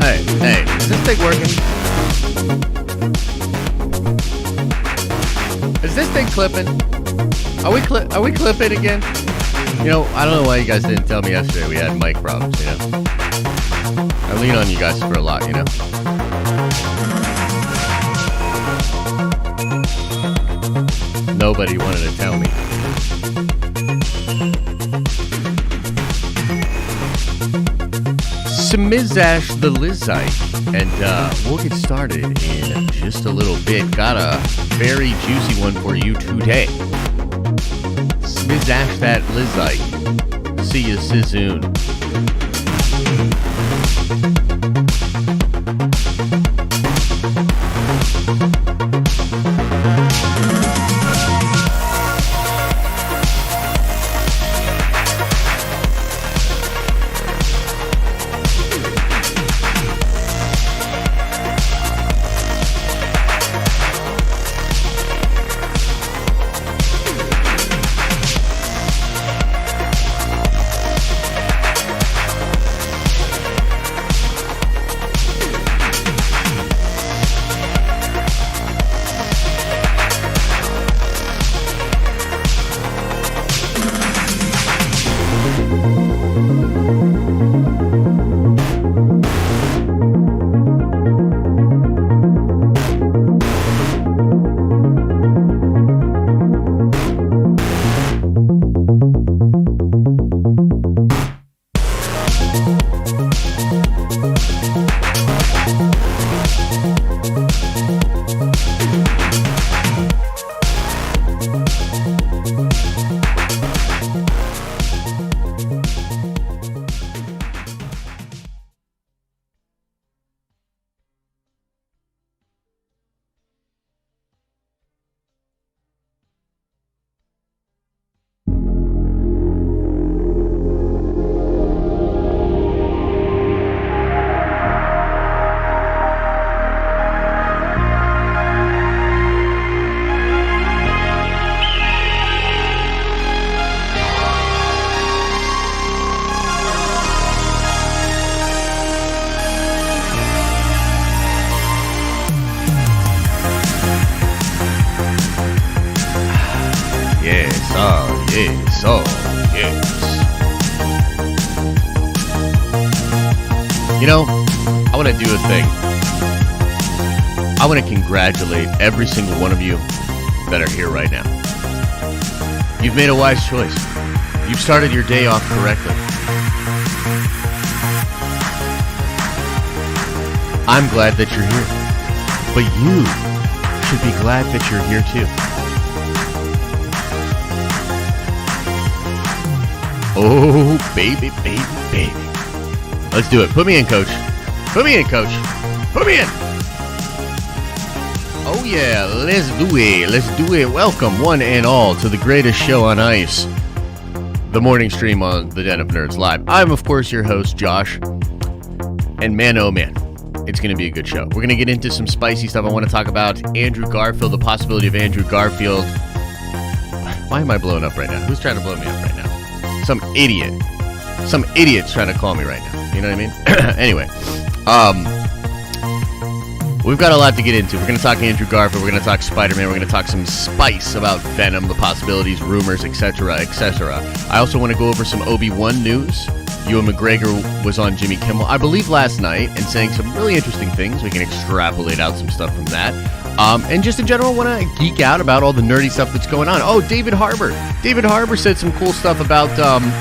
Hey, is this thing working? Is this thing clipping? Are we clipping again? You know, I don't know why you guys didn't tell me yesterday we had mic problems, you know? I lean on you guys for a lot, you know? Nobody wanted to tell me. Smizash the Lizite, and we'll get started in just a little bit. Got a very juicy one for you today. Smizash that Lizite. See you soon. You know, I want to do a thing. I want to congratulate every single one of you that are here right now. You've made a wise choice. You've started your day off correctly. I'm glad that you're here. But you should be glad that you're here too. Oh, baby, baby, baby. Let's do it. Put me in, coach. Put me in, coach. Put me in. Oh, yeah. Let's do it. Let's do it. Welcome, one and all, to the greatest show on ice, the morning stream on the Den of Nerds Live. I'm, of course, your host, Josh. And man, oh, man, it's going to be a good show. We're going to get into some spicy stuff. I want to talk about Andrew Garfield, the possibility of Andrew Garfield. Why am I blowing up right now? Who's trying to blow me up right now? Some idiot. Some idiot's trying to call me right now. You know what I mean? Anyway, we've got a lot to get into. We're going to talk Andrew Garfield. We're going to talk Spider-Man. We're going to talk some spice about Venom, the possibilities, rumors, etc., etc. I also want to go over some Obi-Wan news. Ewan McGregor was on Jimmy Kimmel, I believe, last night, and saying some really interesting things. We can extrapolate out some stuff from that. And just in general, want to geek out about all the nerdy stuff that's going on. Oh, David Harbour. David Harbour said some cool stuff about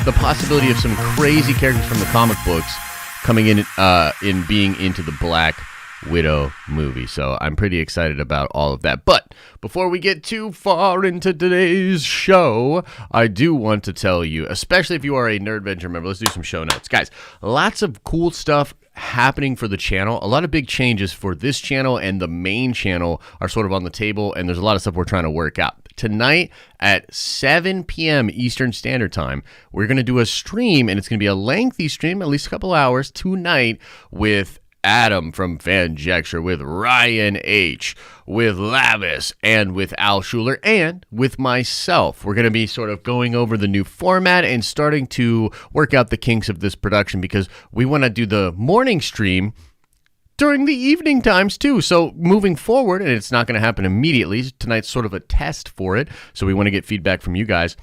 the possibility of some crazy characters from the comic books coming in being into the Black Widow movie. So I'm pretty excited about all of that. But before we get too far into today's show, I do want to tell you, especially if you are a Nerdventure member, let's do some show notes. Guys, lots of cool stuff happening for the channel. A lot of big changes for this channel and the main channel are sort of on the table, and there's a lot of stuff we're trying to work out. Tonight at 7 p.m. Eastern Standard Time, we're going to do a stream, and it's going to be a lengthy stream, at least a couple hours tonight, with Adam from Fanjecture, with Ryan H., with Lavis, and with Al Schuler, and with myself. We're going to be sort of going over the new format and starting to work out the kinks of this production, because we want to do the morning stream during the evening times too. So moving forward, and it's not going to happen immediately, tonight's sort of a test for it, so we want to get feedback from you guys.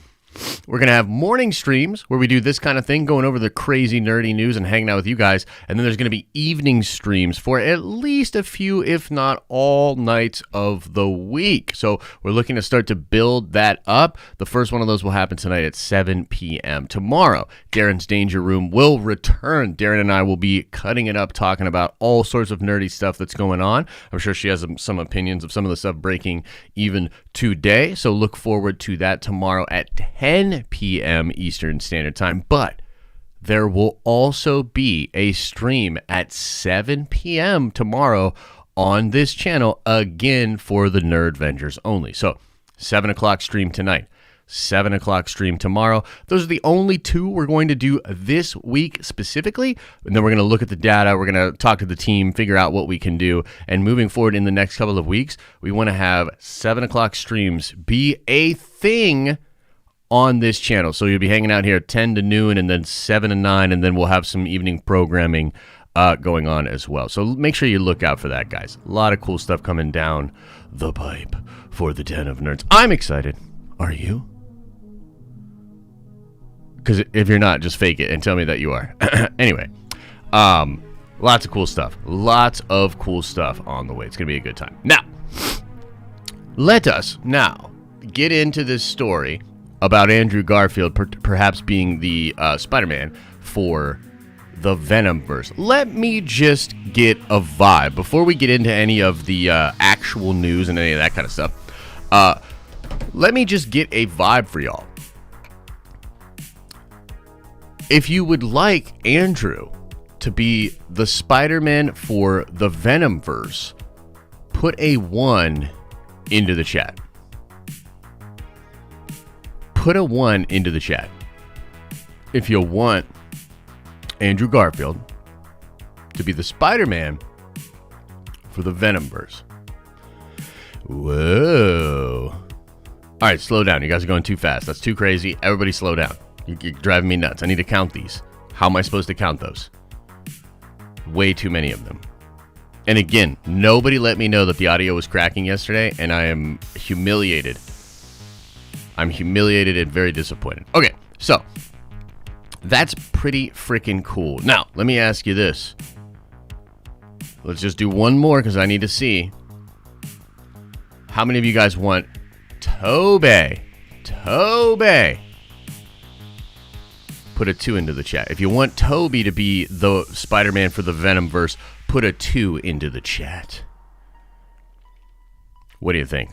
We're going to have morning streams where we do this kind of thing, going over the crazy nerdy news and hanging out with you guys. And then there's going to be evening streams for at least a few, if not all, nights of the week. So we're looking to start to build that up. The first one of those will happen tonight at 7 p.m. Tomorrow, Darren's Danger Room will return. Darren and I will be cutting it up, talking about all sorts of nerdy stuff that's going on. I'm sure she has some opinions of some of the stuff breaking even today. So look forward to that tomorrow at 10 p.m. Eastern Standard Time. But there will also be a stream at 7 p.m. tomorrow on this channel, again for the Nerd Vengers only. So 7 o'clock stream tonight, 7 o'clock stream tomorrow. Those are the only two we're going to do this week specifically. And then we're going to look at the data. We're going to talk to the team, figure out what we can do. And moving forward in the next couple of weeks, we want to have 7 o'clock streams be a thing on this channel. So you'll be hanging out here 10 to noon and then 7 to 9, and then we'll have some evening programming going on as well. So make sure you look out for that, guys. A lot of cool stuff coming down the pipe for the Den of Nerds. I'm excited. Are you? Because if you're not, just fake it and tell me that you are. Anyway, lots of cool stuff. Lots of cool stuff on the way. It's going to be a good time. Now, let us now get into this story about Andrew Garfield perhaps being the Spider-Man for the Venom Verse. Let me just get a vibe before we get into any of the actual news and any of that kind of stuff. Let me just get a vibe for y'all. If you would like Andrew to be the Spider-Man for the Venom Verse, put a 1 into the chat. Put a 1 into the chat if you want Andrew Garfield to be the Spider-Man for the Venom Verse. Whoa. All right, slow down. You guys are going too fast. That's too crazy. Everybody slow down. You're driving me nuts. I need to count these. How am I supposed to count those? Way too many of them. And again, nobody let me know that the audio was cracking yesterday, and I am humiliated. I'm humiliated and very disappointed. Okay, so that's pretty freaking cool. Now, let me ask you this. Let's just do one more because I need to see. How many of you guys want Tobey? Tobey. Put a 2 into the chat. If you want Tobey to be the Spider-Man for the Venom Verse, put a 2 into the chat. What do you think?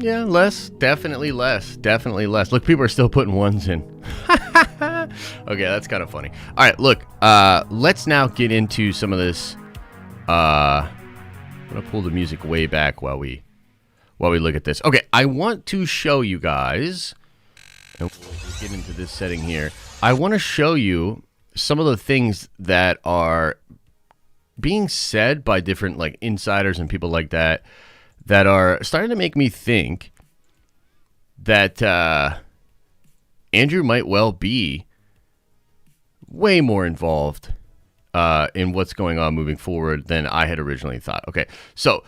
Yeah, less. Definitely less. Definitely less. Look, people are still putting 1s in. Okay, that's kind of funny. All right, look. Let's now get into some of this. I'm going to pull the music way back while we look at this. Okay, I want to show you guys. And we'll get into this setting here. I want to show you some of the things that are being said by different like insiders and people like that are starting to make me think that Andrew might well be way more involved in what's going on moving forward than I had originally thought. Okay, so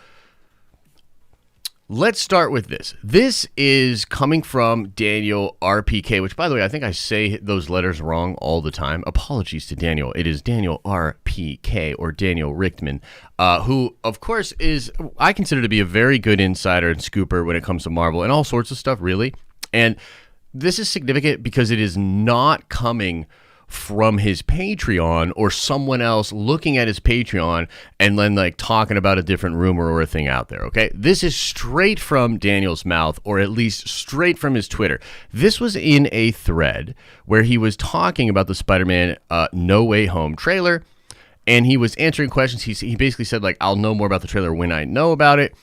let's start with this. This is coming from Daniel RPK, which, by the way, I think I say those letters wrong all the time. Apologies to Daniel. It is Daniel RPK, or Daniel Richtman, who, of course, is, I consider to be a very good insider and scooper when it comes to Marvel and all sorts of stuff, really. And this is significant because it is not coming from his Patreon or someone else looking at his Patreon and then like talking about a different rumor or a thing out there. Okay, this is straight from Daniel's mouth, or at least straight from his Twitter. This was in a thread where he was talking about the Spider-Man No Way Home trailer, and he was answering questions. He basically said, like, I'll know more about the trailer when I know about it.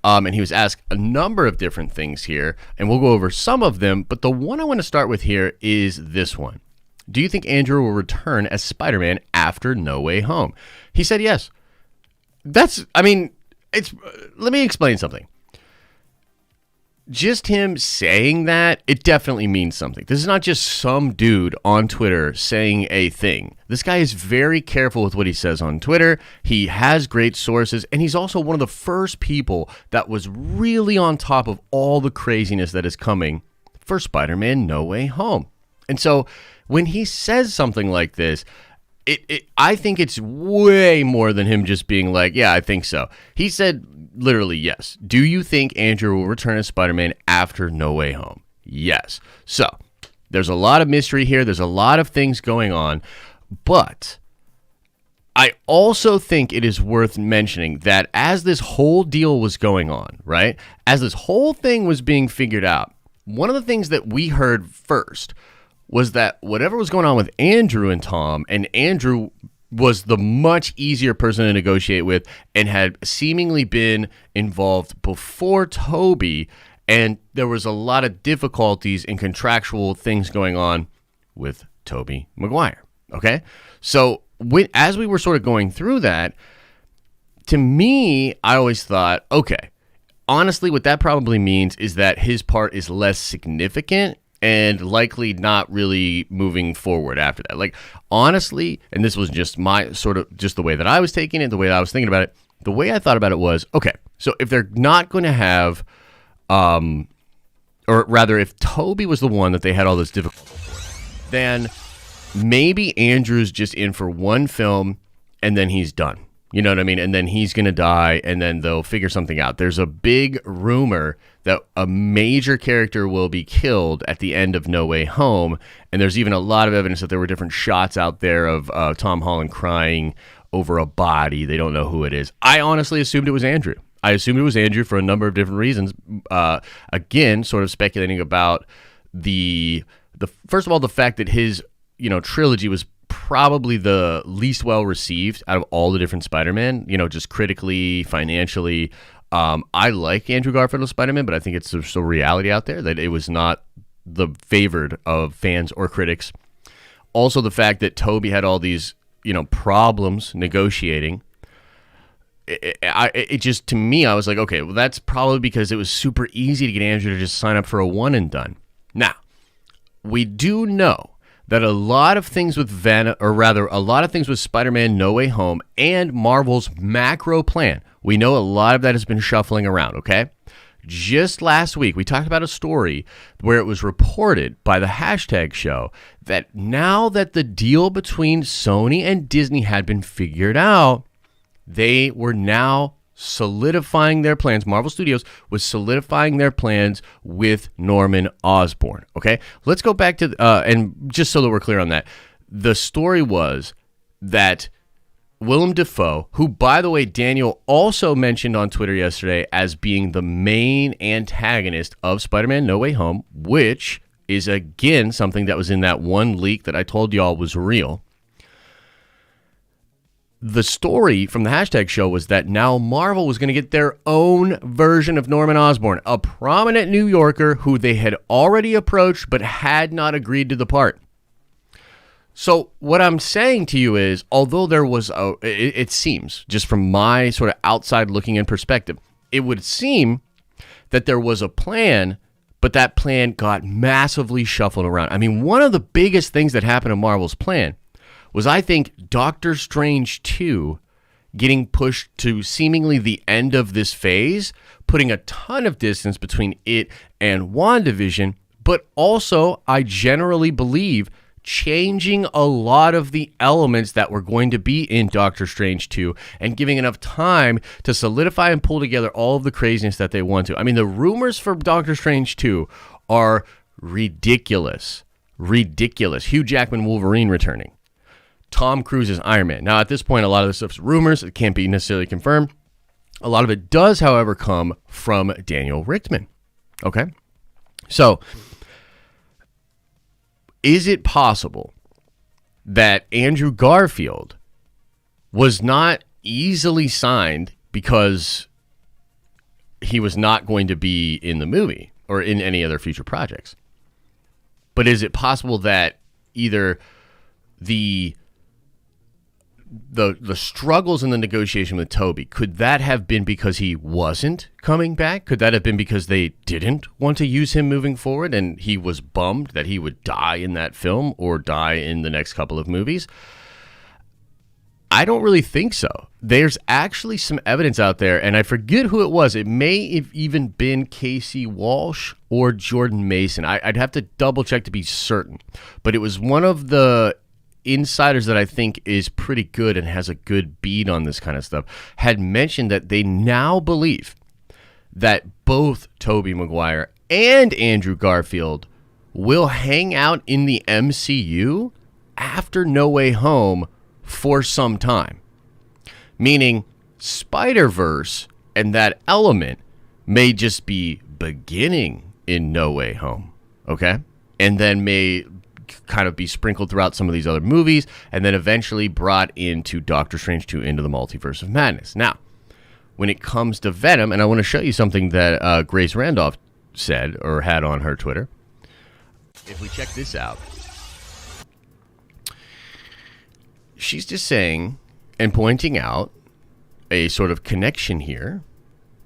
And he was asked a number of different things here, and we'll go over some of them. But the one I want to start with here is this one. Do you think Andrew will return as Spider-Man after No Way Home? He said yes. Let me explain something. Just him saying that, it definitely means something. This is not just some dude on Twitter saying a thing. This guy is very careful with what he says on Twitter. He has great sources, and he's also one of the first people that was really on top of all the craziness that is coming for Spider-Man No Way Home. And so when he says something like this, I think it's way more than him just being like, yeah, I think so. He said literally, yes. Do you think Andrew will return as Spider-Man after No Way Home? Yes. So there's a lot of mystery here. There's a lot of things going on. But I also think it is worth mentioning that as this whole deal was going on, right, as this whole thing was being figured out, one of the things that we heard first was that whatever was going on with Andrew and Tom, and Andrew was the much easier person to negotiate with and had seemingly been involved before Toby, and there was a lot of difficulties and contractual things going on with Tobey Maguire, okay? So as we were sort of going through that, to me, I always thought, okay, honestly, what that probably means is that his part is less significant and likely not really moving forward after that. Like, honestly, and this was just my sort of, just the way that I was taking it, the way that I was thinking about it, the way I thought about it was, okay, so if they're not going to have, or rather, if Toby was the one that they had all this difficulty for, then maybe Andrew's just in for one film and then he's done. You know what I mean? And then he's going to die, and then they'll figure something out. There's a big rumor that a major character will be killed at the end of No Way Home, and there's even a lot of evidence that there were different shots out there of Tom Holland crying over a body. They don't know who it is. I honestly assumed it was Andrew. I assumed it was Andrew for a number of different reasons. Again, sort of speculating about the first of all, the fact that his trilogy was probably the least well received out of all the different Spider-Man, just critically, financially. I like Andrew Garfield as Spider-Man, but I think it's just a reality out there that it was not the favored of fans or critics. Also, the fact that Toby had all these, problems negotiating. It just, to me, I was like, okay, well, that's probably because it was super easy to get Andrew to just sign up for a one and done. Now, we do know that a lot of things with a lot of things with Spider-Man No Way Home and Marvel's macro plan, we know a lot of that has been shuffling around, okay? Just last week, we talked about a story where it was reported by the hashtag show that now that the deal between Sony and Disney had been figured out, they were now solidifying their plans. Marvel Studios was solidifying their plans with Norman Osborn. Okay, let's go back to and just so that we're clear on that, the story was that Willem Dafoe, who, by the way, Daniel also mentioned on Twitter yesterday as being the main antagonist of Spider-Man No Way Home, which is again something that was in that one leak that I told y'all was real. The story from the hashtag show was that now Marvel was going to get their own version of Norman Osborn, a prominent New Yorker who they had already approached but had not agreed to the part. So what I'm saying to you is, although there was it seems, just from my sort of outside looking in perspective, it would seem that there was a plan, but that plan got massively shuffled around. I mean, one of the biggest things that happened to Marvel's plan was, I think, Doctor Strange 2 getting pushed to seemingly the end of this phase, putting a ton of distance between it and WandaVision, but also, I generally believe, changing a lot of the elements that were going to be in Doctor Strange 2 and giving enough time to solidify and pull together all of the craziness that they want to. I mean, the rumors for Doctor Strange 2 are ridiculous. Ridiculous. Hugh Jackman Wolverine returning. Tom Cruise is Iron Man. Now, at this point, a lot of this stuff's rumors. It can't be necessarily confirmed. A lot of it does, however, come from Daniel Richtman. Okay? So, is it possible that Andrew Garfield was not easily signed because he was not going to be in the movie or in any other future projects. But is it possible that either the struggles in the negotiation with Toby, could that have been because he wasn't coming back? Could that have been because they didn't want to use him moving forward and he was bummed that he would die in that film or die in the next couple of movies? I don't really think so. There's actually some evidence out there, and I forget who it was. It may have even been Casey Walsh or Jordan Mason. I'd have to double check to be certain. But it was one of the insiders that I think is pretty good and has a good beat on this kind of stuff, had mentioned that they now believe that both Tobey Maguire and Andrew Garfield will hang out in the MCU after No Way Home for some time. Meaning Spider-Verse and that element may just be beginning in No Way Home, okay? And then may kind of be sprinkled throughout some of these other movies, and then eventually brought into Doctor Strange 2 Into the Multiverse of Madness. Now, when it comes to Venom, and I want to show you something that Grace Randolph said or had on her Twitter. If we check this out, she's just saying and pointing out a sort of connection here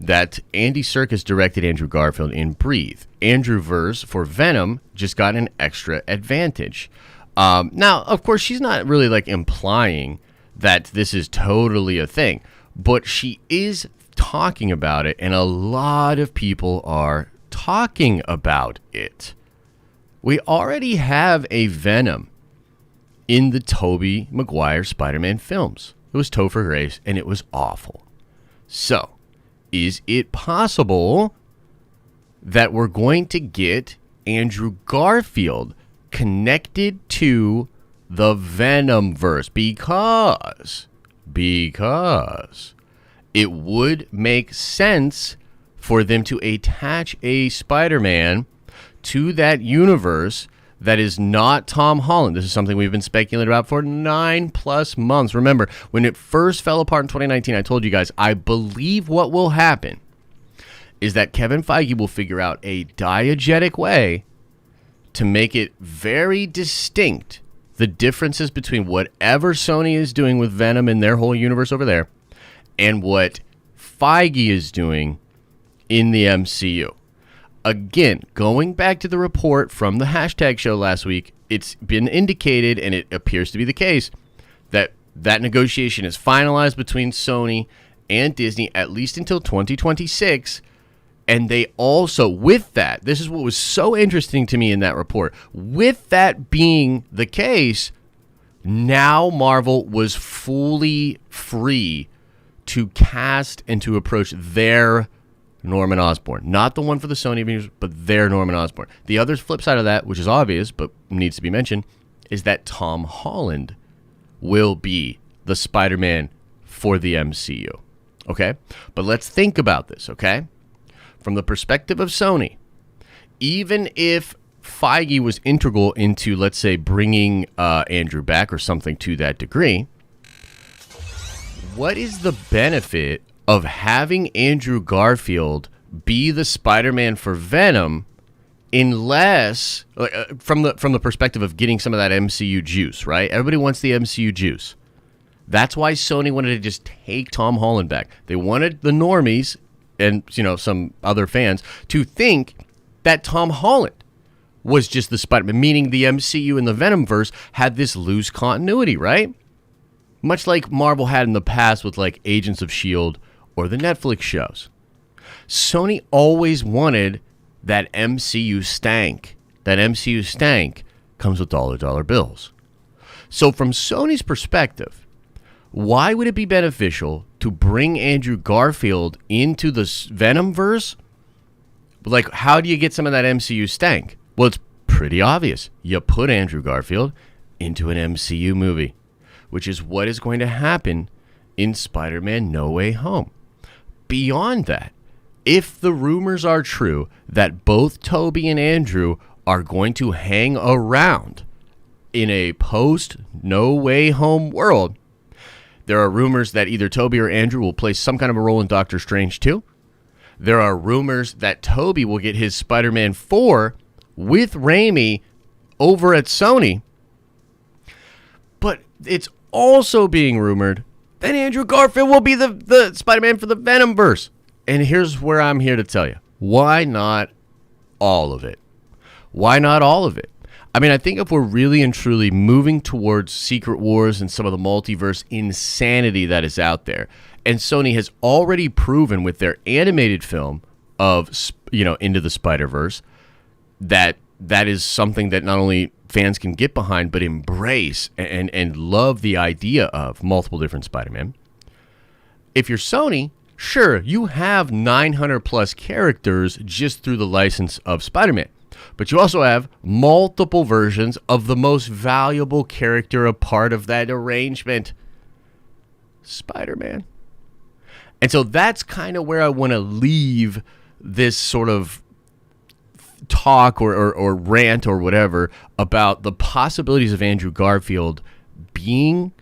that Andy Serkis directed Andrew Garfield in Breathe. Andrew Verse for Venom just got an extra advantage. Now, of course, she's not really like implying that this is totally a thing, but she is talking about it, and a lot of people are talking about it. We already have a Venom in the Tobey Maguire Spider-Man films. It was Topher Grace, and it was awful. So, is it possible that we're going to get Andrew Garfield connected to the Venom Verse? Because it would make sense for them to attach a Spider-Man to that universe that is not Tom Holland. This is something we've been speculating about for 9+ months. Remember, when it first fell apart in 2019, I told you guys, I believe what will happen is that Kevin Feige will figure out a diegetic way to make it very distinct, the differences between whatever Sony is doing with Venom in their whole universe over there and what Feige is doing in the MCU. Again, going back to the report from the hashtag show last week, it's been indicated, and it appears to be the case, that that negotiation is finalized between Sony and Disney at least until 2026. And they also, with that, this is what was so interesting to me in that report, with that being the case, now Marvel was fully free to cast and to approach their Norman Osborn. Not the one for the Sony Avengers, but their Norman Osborn. The other flip side of that, which is obvious but needs to be mentioned, is that Tom Holland will be the Spider-Man for the MCU. Okay? But let's think about this, okay? From the perspective of Sony, even if Feige was integral into, let's say, bringing Andrew back or something to that degree, what is the benefit of having Andrew Garfield be the Spider-Man for Venom unless, from the perspective of getting some of that MCU juice, right? Everybody wants the MCU juice. That's why Sony wanted to just take Tom Holland back. They wanted the normies and, some other fans to think that Tom Holland was just the Spider-Man, meaning the MCU and the Venom verse had this loose continuity, right? Much like Marvel had in the past with like Agents of S.H.I.E.L.D. or the Netflix shows. Sony always wanted that MCU stank. That MCU stank comes with dollar bills. So from Sony's perspective, why would it be beneficial to bring Andrew Garfield into the Venom verse? Like, how do you get some of that MCU stank? Well, it's pretty obvious. You put Andrew Garfield into an MCU movie, which is what is going to happen in Spider-Man No Way Home. Beyond that, if the rumors are true that both Toby and Andrew are going to hang around in a post-No Way Home world, there are rumors that either Toby or Andrew will play some kind of a role in Doctor Strange 2. There are rumors that Tobey will get his Spider-Man 4 with Raimi over at Sony. But it's also being rumored that Andrew Garfield will be the Spider-Man for the Venom Verse. And here's where I'm here to tell you. Why not all of it? Why not all of it? I mean, I think if we're really and truly moving towards Secret Wars and some of the multiverse insanity that is out there, and Sony has already proven with their animated film of, Into the Spider-Verse, that is something that not only fans can get behind, but embrace and love the idea of multiple different Spider-Man. If you're Sony, sure, you have 900 plus characters just through the license of Spider-Man. But you also have multiple versions of the most valuable character a part of that arrangement, Spider-Man. And so that's kind of where I want to leave this sort of talk or rant or whatever about the possibilities of Andrew Garfield being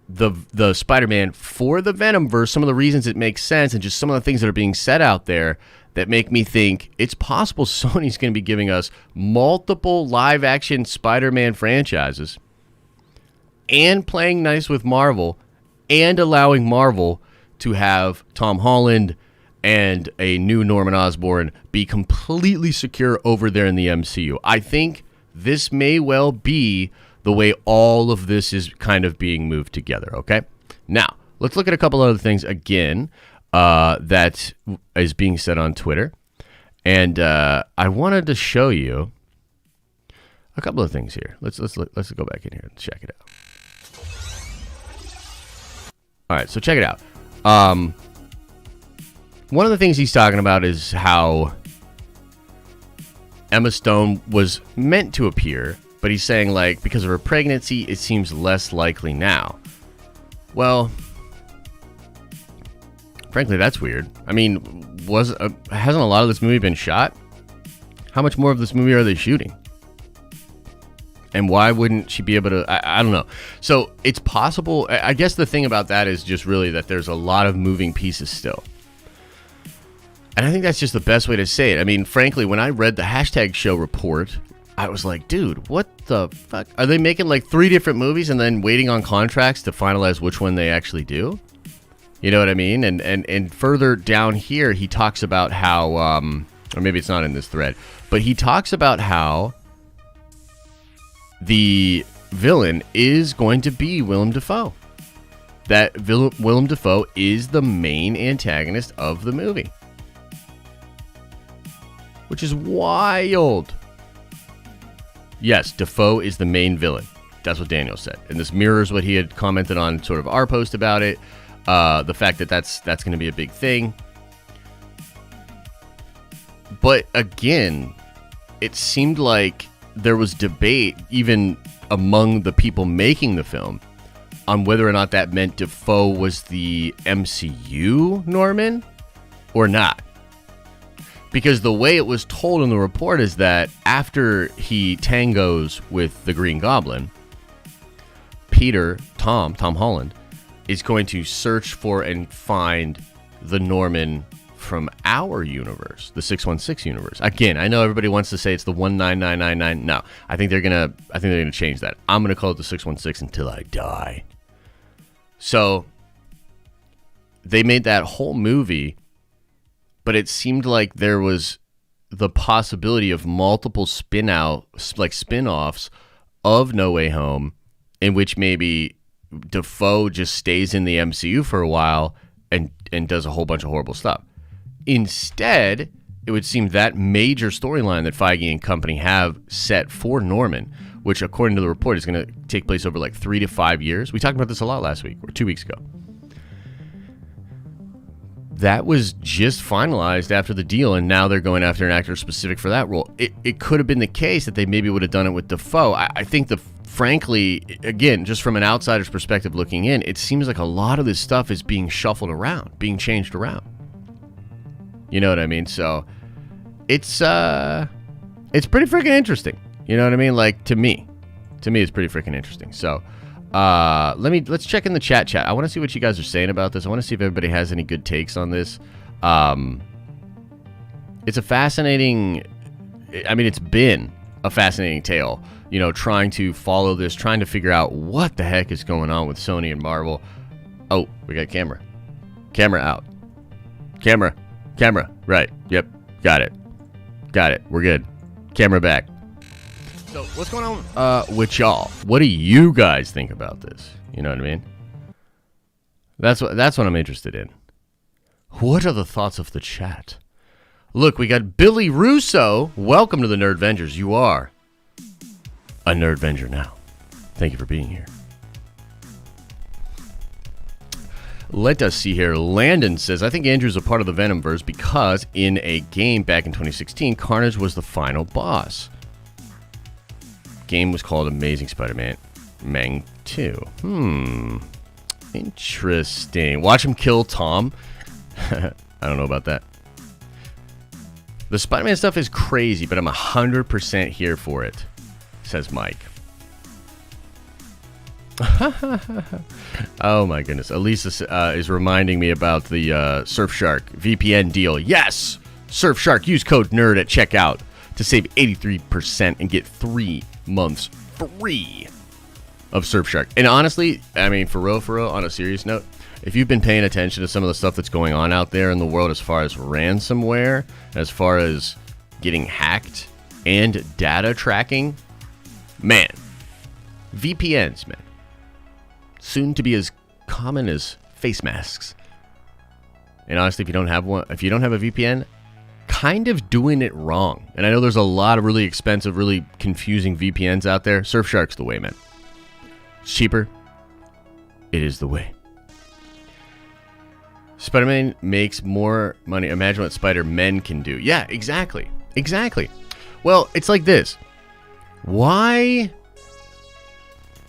the Spider-Man for the Venom Verse, some of the reasons it makes sense, and just some of the things that are being said out there that make me think it's possible Sony's going to be giving us multiple live-action Spider-Man franchises and playing nice with Marvel and allowing Marvel to have Tom Holland and a new Norman Osborn be completely secure over there in the MCU. I think this may well be the way all of this is kind of being moved together, okay? Now, let's look at a couple other things again that is being said on Twitter. And I wanted to show you a couple of things here. Let's go back in here and check it out. All right, so check it out. One of the things he's talking about is how Emma Stone was meant to appear, but he's saying, like, because of her pregnancy, it seems less likely now. Well, frankly, that's weird. I mean, hasn't a lot of this movie been shot? How much more of this movie are they shooting? And why wouldn't she be able to? I don't know. So it's possible. I guess the thing about that is just really that there's a lot of moving pieces still. And I think that's just the best way to say it. I mean, frankly, when I read the hashtag show report, I was like, dude, what the fuck? Are they making like 3 different movies and then waiting on contracts to finalize which one they actually do? You know what I mean? And further down here, he talks about how, or maybe it's not in this thread, but he talks about how the villain is going to be Willem Dafoe. That Willem Dafoe is the main antagonist of the movie. Which is wild. Yes, Dafoe is the main villain. That's what Daniel said. And this mirrors what he had commented on sort of our post about it. The fact that that's going to be a big thing. But again, it seemed like there was debate even among the people making the film on whether or not that meant Dafoe was the MCU Norman or not. Because the way it was told in the report is that after he tangos with the Green Goblin, Tom Holland, is going to search for and find the Norman from our universe, the 616 universe. Again, I know everybody wants to say it's the 19999. No, I think they're gonna change that. I'm gonna call it the 616 until I die. So they made that whole movie, but it seemed like there was the possibility of multiple spin-offs of No Way Home, in which maybe Dafoe just stays in the MCU for a while and does a whole bunch of horrible stuff. Instead, it would seem that major storyline that Feige and company have set for Norman, which according to the report is going to take place over like 3 to 5 years. We talked about this a lot last week or 2 weeks ago. That was just finalized after the deal, and now they're going after an actor specific for that role. It could have been the case that they maybe would have done it with Dafoe. I think frankly, again, just from an outsider's perspective looking in, it seems like a lot of this stuff is being shuffled around, being changed around. You know what I mean? So it's pretty freaking interesting. You know what I mean? Like to me it's pretty freaking interesting. So let's check in the chat. I want to see what you guys are saying about this. I want to see if everybody has any good takes on this. it's a fascinating, I mean, it's been a fascinating tale, you know, trying to follow this, trying to figure out what the heck is going on with Sony and Marvel. Oh, we got camera. Camera out. Camera. Right. Yep. Got it. We're good. Camera back. So, what's going on with y'all? What do you guys think about this? You know what I mean? That's what I'm interested in. What are the thoughts of the chat? Look, we got Billy Russo. Welcome to the Nerdvengers. You are a Nerdvenger now. Thank you for being here. Let us see here. Landon says, I think Andrew's a part of the Venom Verse because in a game back in 2016, Carnage was the final boss. Game was called Amazing Spider-Man Mang 2. Interesting. Watch him kill Tom. I don't know about that. The Spider-Man stuff is crazy, but I'm 100% here for it, says Mike. Oh my goodness. Elisa is reminding me about the Surfshark VPN deal. Yes! Surfshark, use code NERD at checkout to save 83% and get 3 months free of Surfshark. And honestly, I mean, for real, on a serious note, if you've been paying attention to some of the stuff that's going on out there in the world as far as ransomware, as far as getting hacked and data tracking, man, VPNs, man, soon to be as common as face masks. And honestly, if you don't have a VPN, kind of doing it wrong. And I know there's a lot of really expensive, really confusing VPNs out there. Surfshark's the way, man. It's cheaper. It is the way. Spider-Man makes more money. Imagine what Spider-Men can do. Yeah, exactly. Well, it's like this. Why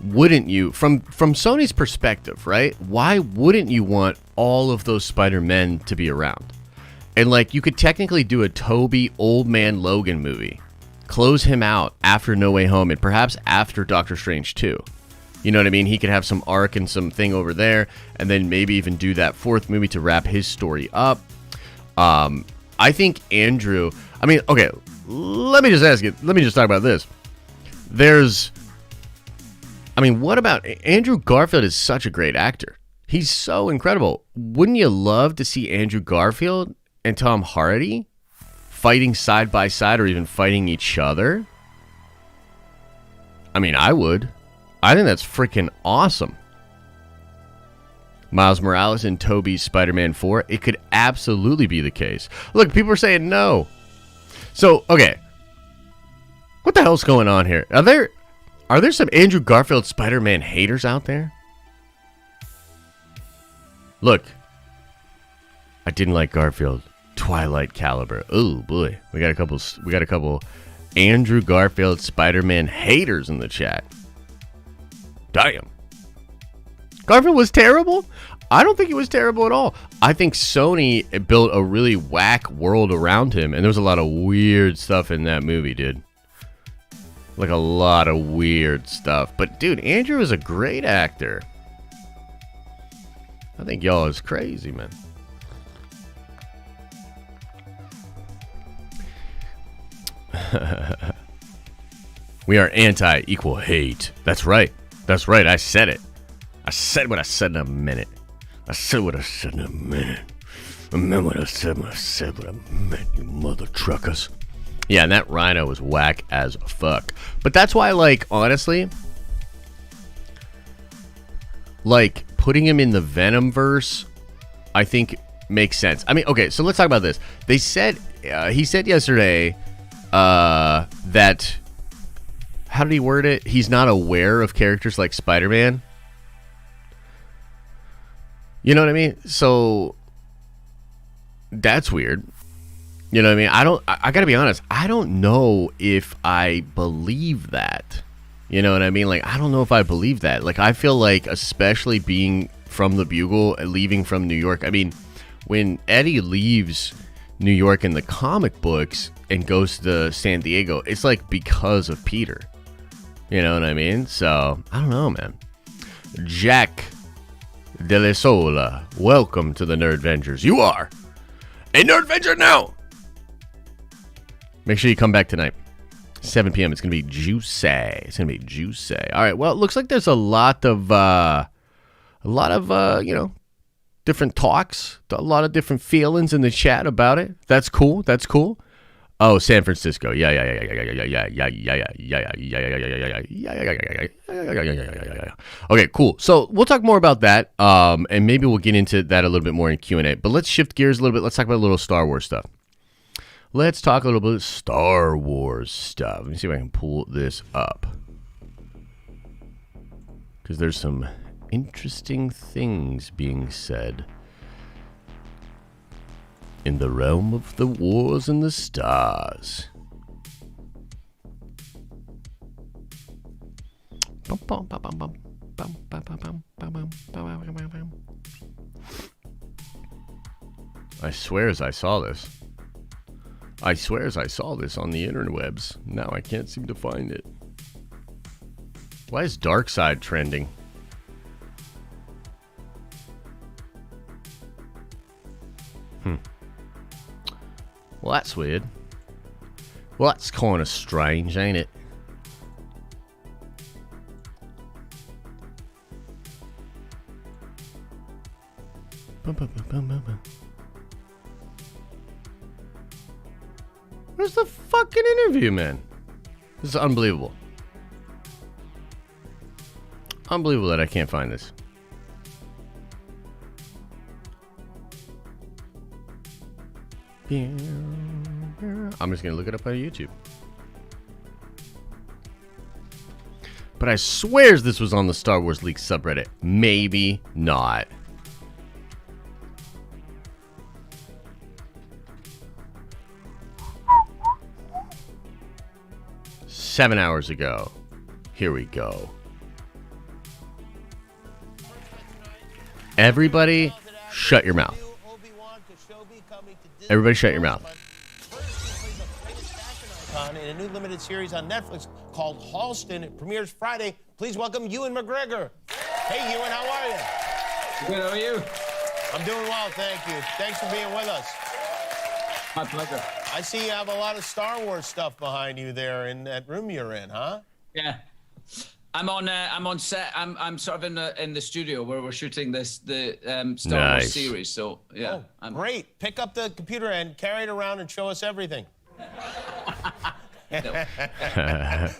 wouldn't you, from Sony's perspective, right? Why wouldn't you want all of those Spider-Men to be around? And like, you could technically do a Toby Old Man Logan movie, close him out after No Way Home, and perhaps after Doctor Strange 2. You know what I mean? He could have some arc and some thing over there, and then maybe even do that 4th movie to wrap his story up. I think Andrew, I mean, okay, let me just talk about this. What about Andrew Garfield is such a great actor. He's so incredible. Wouldn't you love to see Andrew Garfield and Tom Hardy fighting side by side or even fighting each other? I mean, I would. I think that's freaking awesome. Miles Morales and Tobey's Spider-Man 4, it could absolutely be the case. Look, people are saying no. So, okay. What the hell's going on here? Are there some Andrew Garfield Spider-Man haters out there? Look. I didn't like Garfield. Twilight caliber. Oh boy. We got a couple Andrew Garfield Spider-Man haters in the chat. Damn. Garfield was terrible? I don't think he was terrible at all. I think Sony built a really whack world around him, and there was a lot of weird stuff in that movie, dude. Like a lot of weird stuff. But dude, Andrew is a great actor. I think y'all is crazy, man. We are anti-equal hate. That's right. I said it. I said what I said in a minute. I meant what I said what I meant, you mother truckers. Yeah, and that Rhino was whack as fuck. But that's why, like, honestly, like, putting him in the Venom Verse, I think makes sense. I mean, okay, so let's talk about this. They said, he said yesterday that, how did he word it? He's not aware of characters like Spider-Man. You know what I mean? So, that's weird. You know what I mean? I gotta be honest, I don't know if I believe that. You know what I mean? Like, I don't know if I believe that. Like, I feel like, especially being from the Bugle, leaving from New York, I mean, when Eddie leaves New York in the comic books and goes to San Diego, it's like because of Peter. You know what I mean? So, I don't know, man. Jack De La Sola, welcome to the Nerdvengers. You are a Nerdvenger now! Make sure you come back tonight. 7 p.m. It's going to be juicy. It's going to be juicy. All right. Well, it looks like there's a lot of different talks, a lot of different feelings in the chat about it. That's cool. That's cool. Oh, San Francisco. Yeah. Okay, cool. So we'll talk more about that, and maybe we'll get into that a little bit more in Q&A. But let's shift gears a little bit. Let's talk about a little Star Wars stuff. Let's talk a little bit of Star Wars stuff. Let me see if I can pull this up. Because there's some interesting things being said in the realm of the wars and the stars. I swear as I saw this. I swear as I saw this on the interwebs. Now I can't seem to find it. Why is Darkseid trending? Well, that's weird. Well, that's kind of strange, ain't it? Where's the fucking interview, man? This is unbelievable. Unbelievable that I can't find this. I'm just gonna look it up on YouTube. But I swears this was on the Star Wars Leaks subreddit. Maybe not. Seven hours ago. Here we go. Everybody, shut your mouth. Everybody shut your mouth. In a new limited series on Netflix called Halston. It premieres Friday. Please welcome Ewan McGregor. Hey, Ewan, how are you? Good, how are you? I'm doing well, thank you. Thanks for being with us. My pleasure. I see you have a lot of Star Wars stuff behind you there in that room you're in, huh? Yeah. I'm on set. I'm sort of in the studio where we're shooting the Star Wars series. So yeah. Oh, great. Pick up the computer and carry it around and show us everything.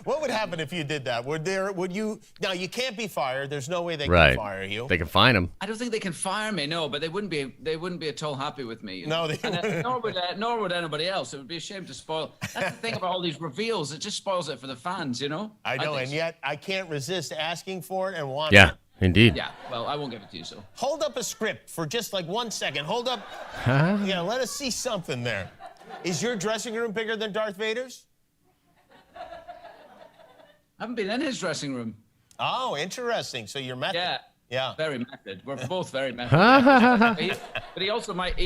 What would happen if you did that? Would you? Now you can't be fired. There's no way they can fire you. They can fine him. I don't think they can fire me. No, but they wouldn't be at all happy with me. You know? No, they wouldn't. Nor would anybody else. It would be a shame to spoil. That's the thing about all these reveals. It just spoils it for the fans. You know. I know, and yet I can't resist asking for it and wanting Yeah, it. indeed. Yeah. Well, I won't give it to you. So. Hold up a script for just like 1 second. Hold up. Yeah, let us see something there. Is your dressing room bigger than Darth Vader's? I haven't been in his dressing room. Oh, interesting. So you're method. Yeah. Very method. We're both very method. But he also might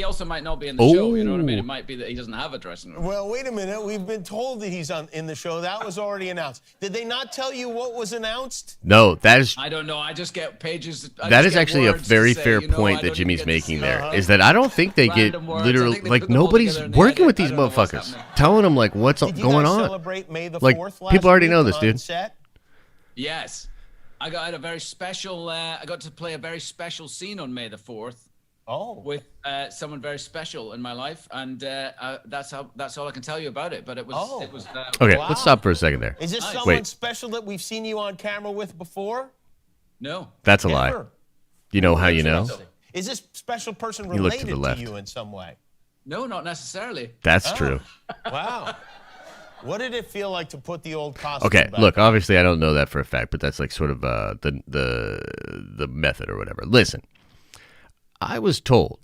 not be in the show. You know what I mean? It might be that he doesn't have a dressing room. Well, wait a minute. We've been told that he's in the show. That was already announced. Did they not tell you what was announced? No, that is. I don't know. I just get pages. That is actually a very fair point that Jimmy's making there. Is that I don't think they get literally like nobody's working with these motherfuckers, telling them like what's going on. Celebrate May the 4th like people already know this, dude. Set? Yes. I had a very special. I got to play a very special scene on May the 4th. Oh. With someone very special in my life, and that's all I can tell you about it. But it was. Oh. It was. Okay, let's stop for a second there. Is this someone special that we've seen you on camera with before? No. That's a lie. You know how you know? Is this special person related to you in some way? No, not necessarily. That's true. Wow. What did it feel like to put the old costume Okay, back look, on? obviously I don't know that for a fact, but that's like sort of the method or whatever. Listen, I was told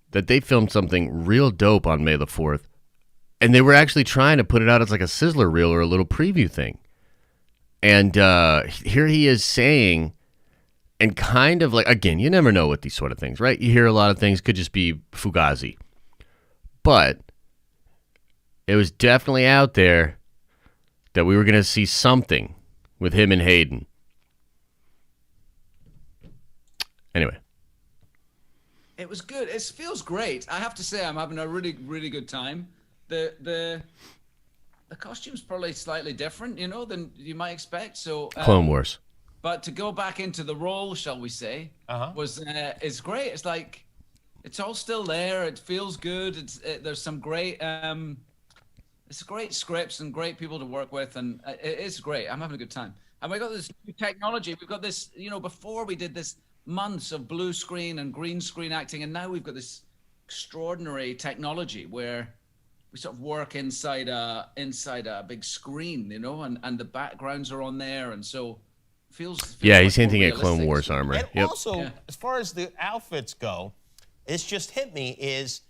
that they filmed something real dope on May the 4th, and they were actually trying to put it out as like a sizzler reel or a little preview thing. And here he is saying, and kind of like, again, you never know with these sort of things, right? You hear a lot of things, could just be fugazi. But it was definitely out there that we were going to see something with him and Hayden. Anyway. It was good. It feels great. I have to say, I'm having a really, really good time. The the costume's probably slightly different, than you might expect. So Clone Wars. But to go back into the role, shall we say, it's great. It's like it's all still there. It feels good. There's some great it's great scripts and great people to work with, and it's great. I'm having a good time. And we got this new technology. We've got this, before we did this months of blue screen and green screen acting, and now we've got this extraordinary technology where we sort of work inside a big screen, and the backgrounds are on there, and so feels yeah, like he's hinting more at Clone realistic. Wars armor. And Yep. also, as far as the outfits go, it's just hit me is,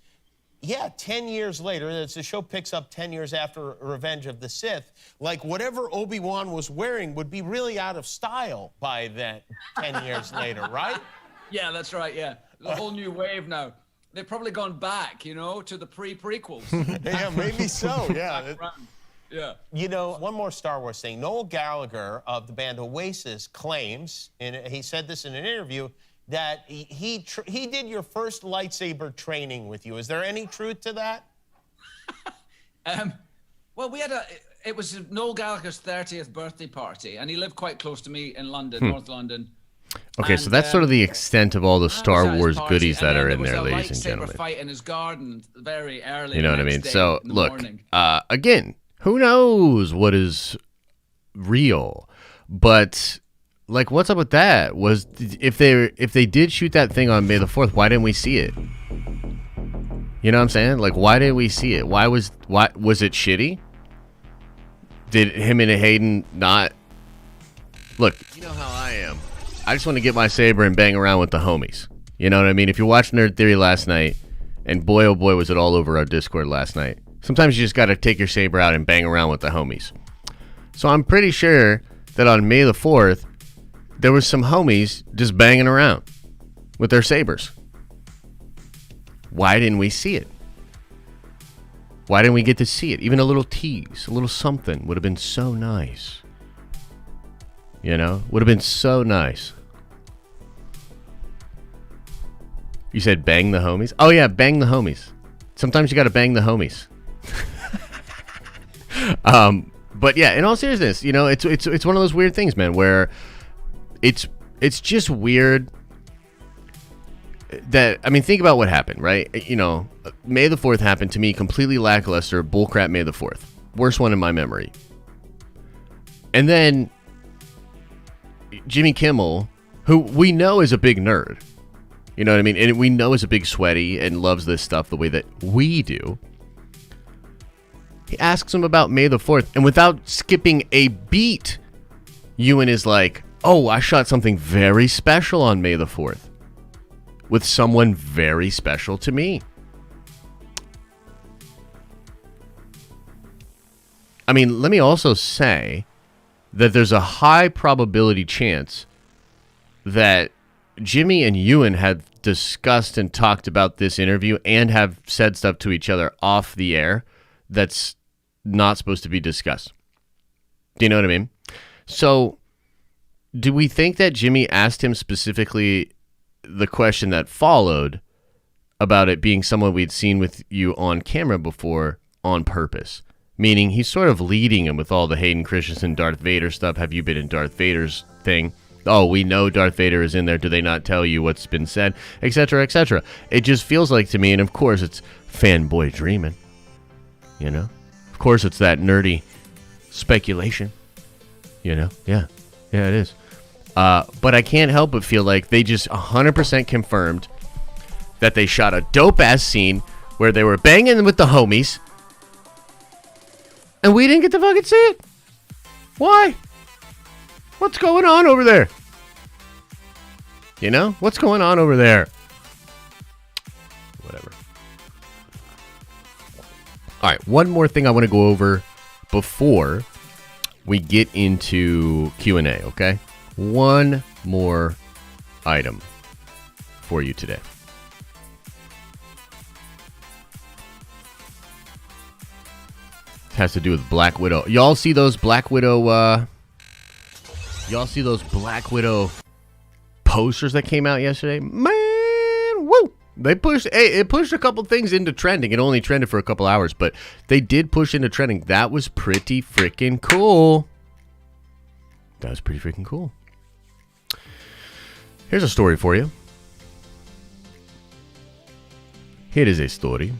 10 years later, the show picks up 10 years after Revenge of the Sith, like whatever Obi-Wan was wearing would be really out of style by then, 10 years later, right? Yeah, that's right. Yeah, the whole new wave now. They've probably gone back, to the prequels. Yeah, maybe so. Yeah. Yeah. One more Star Wars thing. Noel Gallagher of the band Oasis claims, and he said this in an interview, that he did your first lightsaber training with you. Is there any truth to that? Well, it was Noel Gallagher's 30th birthday party, and he lived quite close to me in London, North London. Okay, And, so that's sort of the extent of all the I was Star at his Wars party, goodies and that then are there in was there, a ladies and lightsaber gentlemen. fight in his garden very early. You know what I the mean? next day So, in the look, morning. again, who knows what is real? But, like, what's up with that? If they did shoot that thing on May the 4th, why didn't we see it? You know what I'm saying? Like, why didn't we see it? Was it shitty? Did him and Hayden not? Look, you know how I am. I just want to get my saber and bang around with the homies. You know what I mean? If you watched Nerd Theory last night, and boy oh boy was it all over our Discord last night, sometimes you just got to take your saber out and bang around with the homies. So I'm pretty sure that on May the 4th, there was some homies just banging around with their sabers. Why didn't we see it? Why didn't we get to see it? Even a little tease, a little something would have been so nice. Would have been so nice. You said bang the homies? Oh yeah, bang the homies. Sometimes you got to bang the homies. But yeah, in all seriousness, it's one of those weird things, man, where it's just weird that, I mean, think about what happened, right? May the 4th happened to me, completely lackluster, bullcrap May the 4th. Worst one in my memory. And then Jimmy Kimmel, who we know is a big nerd, you know what I mean? And we know is a big sweaty and loves this stuff the way that we do. He asks him about May the 4th, and without skipping a beat, Ewan is like, oh, I shot something very special on May the 4th. With someone very special to me. I mean, let me also say that there's a high probability chance that Jimmy and Ewan had discussed and talked about this interview and have said stuff to each other off the air that's not supposed to be discussed. Do you know what I mean? So, do we think that Jimmy asked him specifically the question that followed about it being someone we'd seen with you on camera before on purpose? Meaning he's sort of leading him with all the Hayden Christensen, Darth Vader stuff. Have you been in Darth Vader's thing? Oh, we know Darth Vader is in there. Do they not tell you what's been said? Etc., etc. It just feels like to me, and of course it's fanboy dreaming. Of course it's that nerdy speculation. Yeah, it is. But I can't help but feel like they just 100% confirmed that they shot a dope-ass scene where they were banging with the homies, and we didn't get to fucking see it. Why? What's going on over there? What's going on over there? Whatever. All right, one more thing I want to go over before we get into Q&A, okay? One more item for you today. It has to do with Black Widow. Y'all see those Black Widow posters that came out yesterday? Man, woo! It pushed a couple things into trending. It only trended for a couple hours, but they did push into trending. That was pretty freaking cool. Here's a story for you. Here is a story.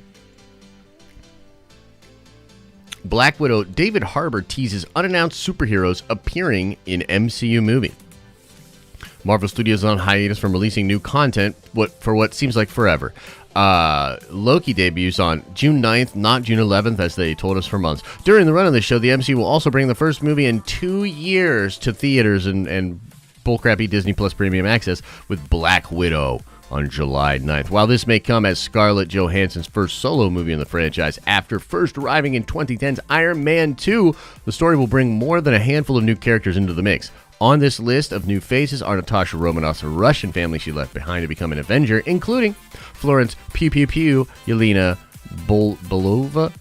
Black Widow, David Harbour teases unannounced superheroes appearing in MCU movie. Marvel Studios is on hiatus from releasing new content for what seems like forever. Loki debuts on June 9th, not June 11th, as they told us for months. During the run of the show, the MCU will also bring the first movie in 2 years to theaters and bullcrappy Disney Plus Premium Access with Black Widow on July 9th. While this may come as Scarlett Johansson's first solo movie in the franchise, after first arriving in 2010's Iron Man 2, the story will bring more than a handful of new characters into the mix. On this list of new faces are Natasha Romanoff's Russian family she left behind to become an Avenger, including Florence Pew Pew Pew, Yelena Belova,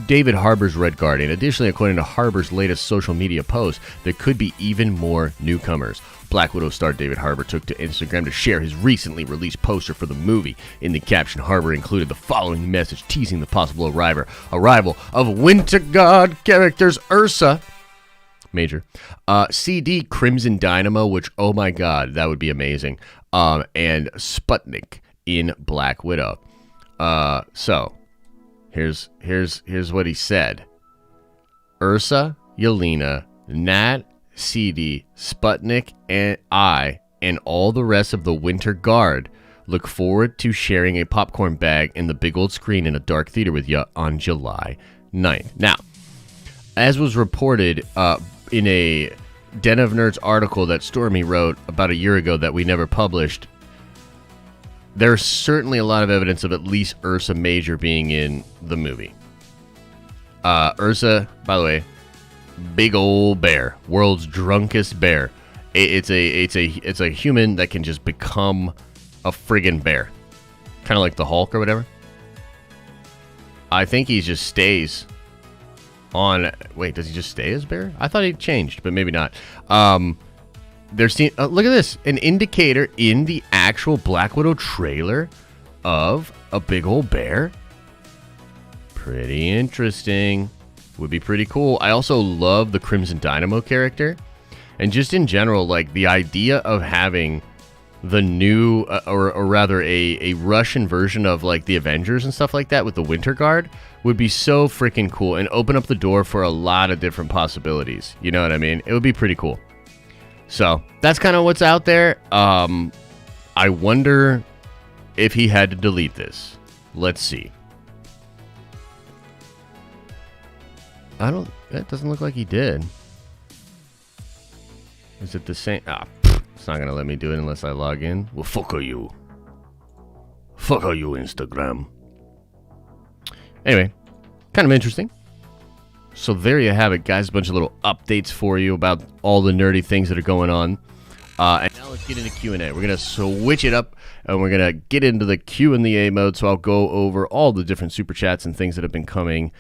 David Harbour's Red Guardian. Additionally, according to Harbour's latest social media post, there could be even more newcomers. Black Widow star David Harbour took to Instagram to share his recently released poster for the movie. In the caption, Harbour included the following message teasing the possible arrival of Winter Guard characters Ursa, Major, CD Crimson Dynamo, which, oh my god, that would be amazing, and Sputnik in Black Widow. So here's what he said. Ursa, Yelena, Nat, CD, Sputnik, and I, and all the rest of the Winter Guard look forward to sharing a popcorn bag in the big old screen in a dark theater with you on July 9th. Now, as was reported in a Den of Nerds article that Stormy wrote about a year ago that we never published, there's certainly a lot of evidence of at least Ursa Major being in the movie. Ursa, by the way, big old bear, world's drunkest bear. It's a human that can just become a friggin' bear, kind of like the Hulk or whatever. I think he just stays on. Wait, does he just stay as bear? I thought he changed, but maybe not. Look at this, an indicator in the actual Black Widow trailer of a big old bear. Pretty interesting. Would be pretty cool. I also love the Crimson Dynamo character, and just in general, like the idea of having the new, or rather a Russian version of like the Avengers and stuff like that with the Winter Guard would be so freaking cool and open up the door for a lot of different possibilities. You know what I mean? It would be pretty cool. So that's kind of what's out there. I wonder if he had to delete this. Let's see. That doesn't look like he did. Is it the same? It's not going to let me do it unless I log in. Well, fuck are you? Fuck are you, Instagram? Anyway, kind of interesting. So there you have it, guys. A bunch of little updates for you about all the nerdy things that are going on. And now let's get into Q&A. We're going to switch it up, and we're going to get into the Q&A mode. So I'll go over all the different super chats and things that have been coming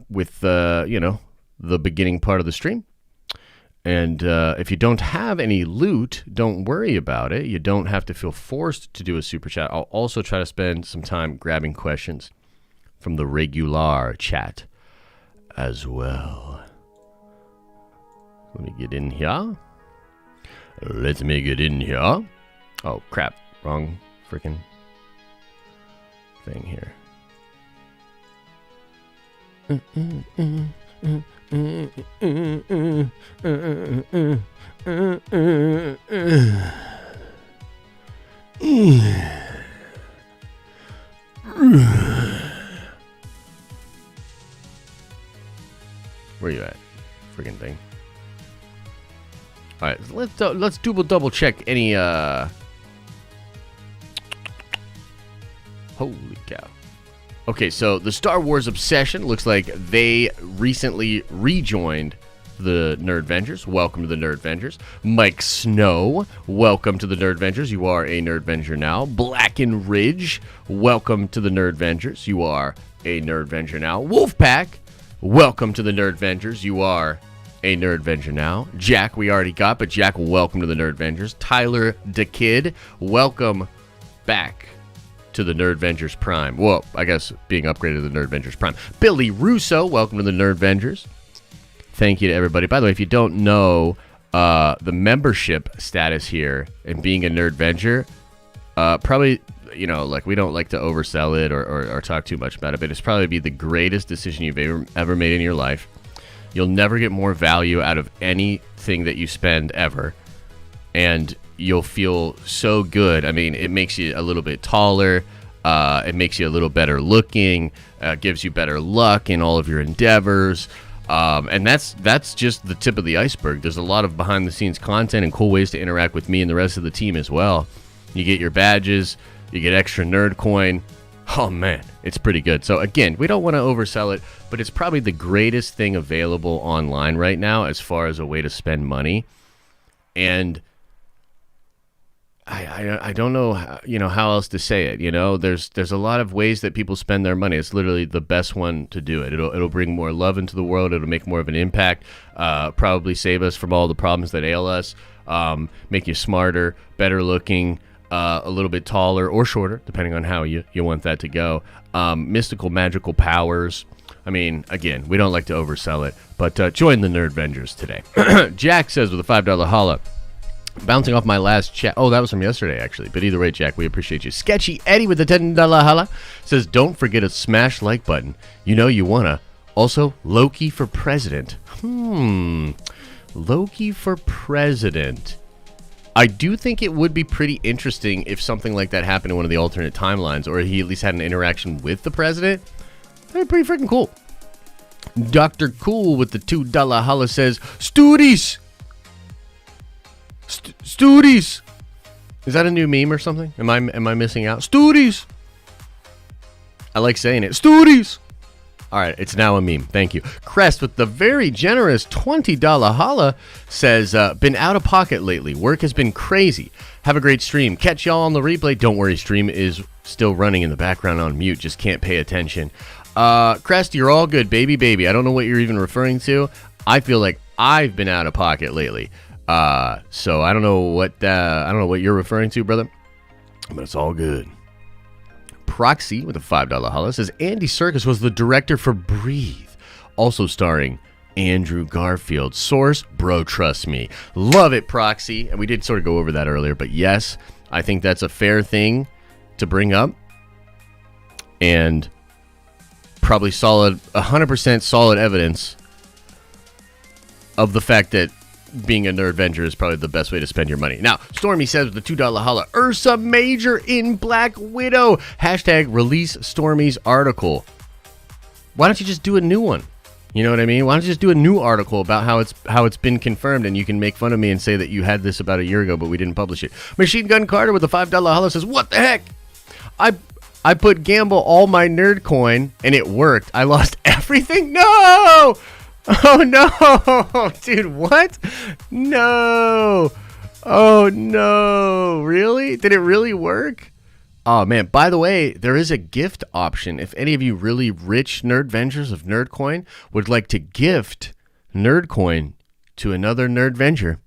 with, the beginning part of the stream. And if you don't have any loot, don't worry about it. You don't have to feel forced to do a super chat. I'll also try to spend some time grabbing questions from the regular chat as well. Let me get in here. Let me get in here. Oh, crap. Wrong freaking thing here. Where you at? Freaking thing. All right, let's double check any. Holy cow! Okay, so the Star Wars obsession looks like they recently rejoined the Nerdvengers. Welcome to the Nerdvengers. Mike Snow, welcome to the Nerdvengers. You are a Nerdvenger now. Black and Ridge, welcome to the Nerdvengers. You are a Nerdvenger now. Wolfpack, welcome to the Nerdvengers. You are a Nerdvenger now. Jack, we already got, but Jack, welcome to the Nerdvengers. Tyler DeKid, welcome back to the Nerdvengers Prime. Well, I guess being upgraded to the Nerdvengers Prime. Billy Russo, welcome to the Nerdvengers. Thank you to everybody. By the way, if you don't know the membership status here and being a Nerdvenger, probably, you know, like, we don't like to oversell it or talk too much about it, but it's probably be the greatest decision you've ever made in your life. You'll never get more value out of anything that you spend ever. And you'll feel so good. I mean, it makes you a little bit taller. It makes you a little better looking. Gives you better luck in all of your endeavors. And that's just the tip of the iceberg. There's a lot of behind-the-scenes content and cool ways to interact with me and the rest of the team as well. You get your badges. You get extra nerd coin. Oh, man, it's pretty good. So, again, we don't want to oversell it, but it's probably the greatest thing available online right now as far as a way to spend money. And I don't know how else to say it. You know, there's a lot of ways that people spend their money. It's literally the best one to do it. It'll bring more love into the world. It'll make more of an impact. Probably save us from all the problems that ail us. Make you smarter, better looking, a little bit taller or shorter, depending on how you want that to go. Mystical, magical powers. I mean, again, we don't like to oversell it, but join the Nerdvengers today. Jack says with a $5 holla. Bouncing off my last chat. Oh, that was from yesterday, actually. But either way, Jack, we appreciate you. Sketchy Eddie with the $10 holla says, don't forget to smash like button. You know you wanna. Also, Loki for president. Loki for president. I do think it would be pretty interesting if something like that happened in one of the alternate timelines, or he at least had an interaction with the president. That'd be pretty freaking cool. Dr. Cool with the $2 holla says, Studies! Studies! Is that a new meme or something? Am I missing out? Studies! I like saying it. Studies! All right, it's now a meme. Thank you. Crest with the very generous $20 holla says, been out of pocket lately. Work has been crazy. Have a great stream. Catch y'all on the replay. Don't worry, stream is still running in the background on mute. Just can't pay attention. Crest, you're all good, baby. I don't know what you're even referring to. I feel like I've been out of pocket lately. So I don't know what you're referring to, brother, but it's all good. Proxy with a $5 holla says Andy Serkis was the director for Breathe, also starring Andrew Garfield. Source, bro, trust me. Love it, Proxy. And we did sort of go over that earlier, but yes, I think that's a fair thing to bring up, and probably 100% solid evidence of the fact that being a Nerdvenger is probably the best way to spend your money. Now, Stormy says with the $2 holla, Ursa Major in Black Widow. Hashtag release Stormy's article. Why don't you just do a new one? You know what I mean? Why don't you just do a new article about how it's been confirmed, and you can make fun of me and say that you had this about a year ago, but we didn't publish it. Machine Gun Carter with a $5 holla says, what the heck? I put gamble all my nerd coin, and it worked. I lost everything? No! Oh, no! Dude, what? No! Oh, no! Really? Did it really work? Oh, man. By the way, there is a gift option. If any of you really rich Nerdvengers of Nerdcoin would like to gift Nerdcoin to another Nerdvenger,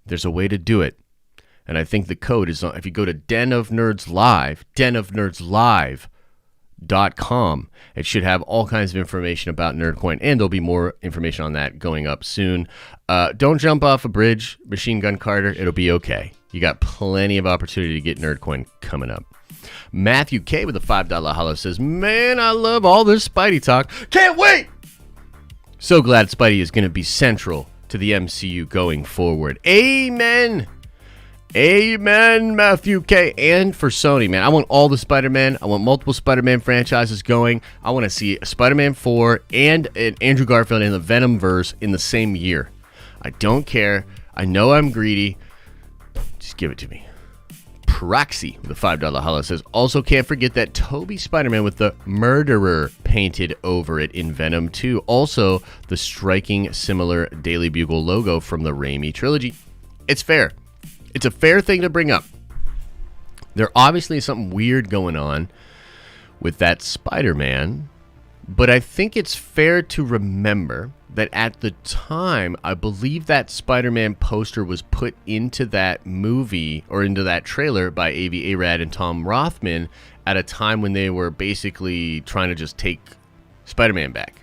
there's a way to do it. And I think the code is on. If you go to denofnerdslive.com, it should have all kinds of information about Nerdcoin, and there'll be more information on that going up soon. Don't jump off a bridge, Machine Gun Carter. It'll be okay. You got plenty of opportunity to get Nerdcoin coming up. Matthew K with a $5 holla says, man, I love all this Spidey talk. Can't wait! So glad Spidey is going to be central to the MCU going forward. Amen! Amen, Matthew K. And for Sony, man, I want all the Spider-Man. I want multiple Spider-Man franchises going. I want to see Spider-Man 4 and Andrew Garfield in the Venom Verse in the same year. I don't care. I know I'm greedy. Just give it to me. Proxy with a $5 holla says, also can't forget that Toby Spider-Man with the murderer painted over it in Venom 2. Also, the striking similar Daily Bugle logo from the Raimi trilogy. It's fair. It's a fair thing to bring up. There obviously is something weird going on with that Spider-Man But I think it's fair to remember that at the time, I believe that Spider-Man poster was put into that movie or into that trailer by Avi Arad and Tom Rothman at a time when they were basically trying to just take Spider-Man back.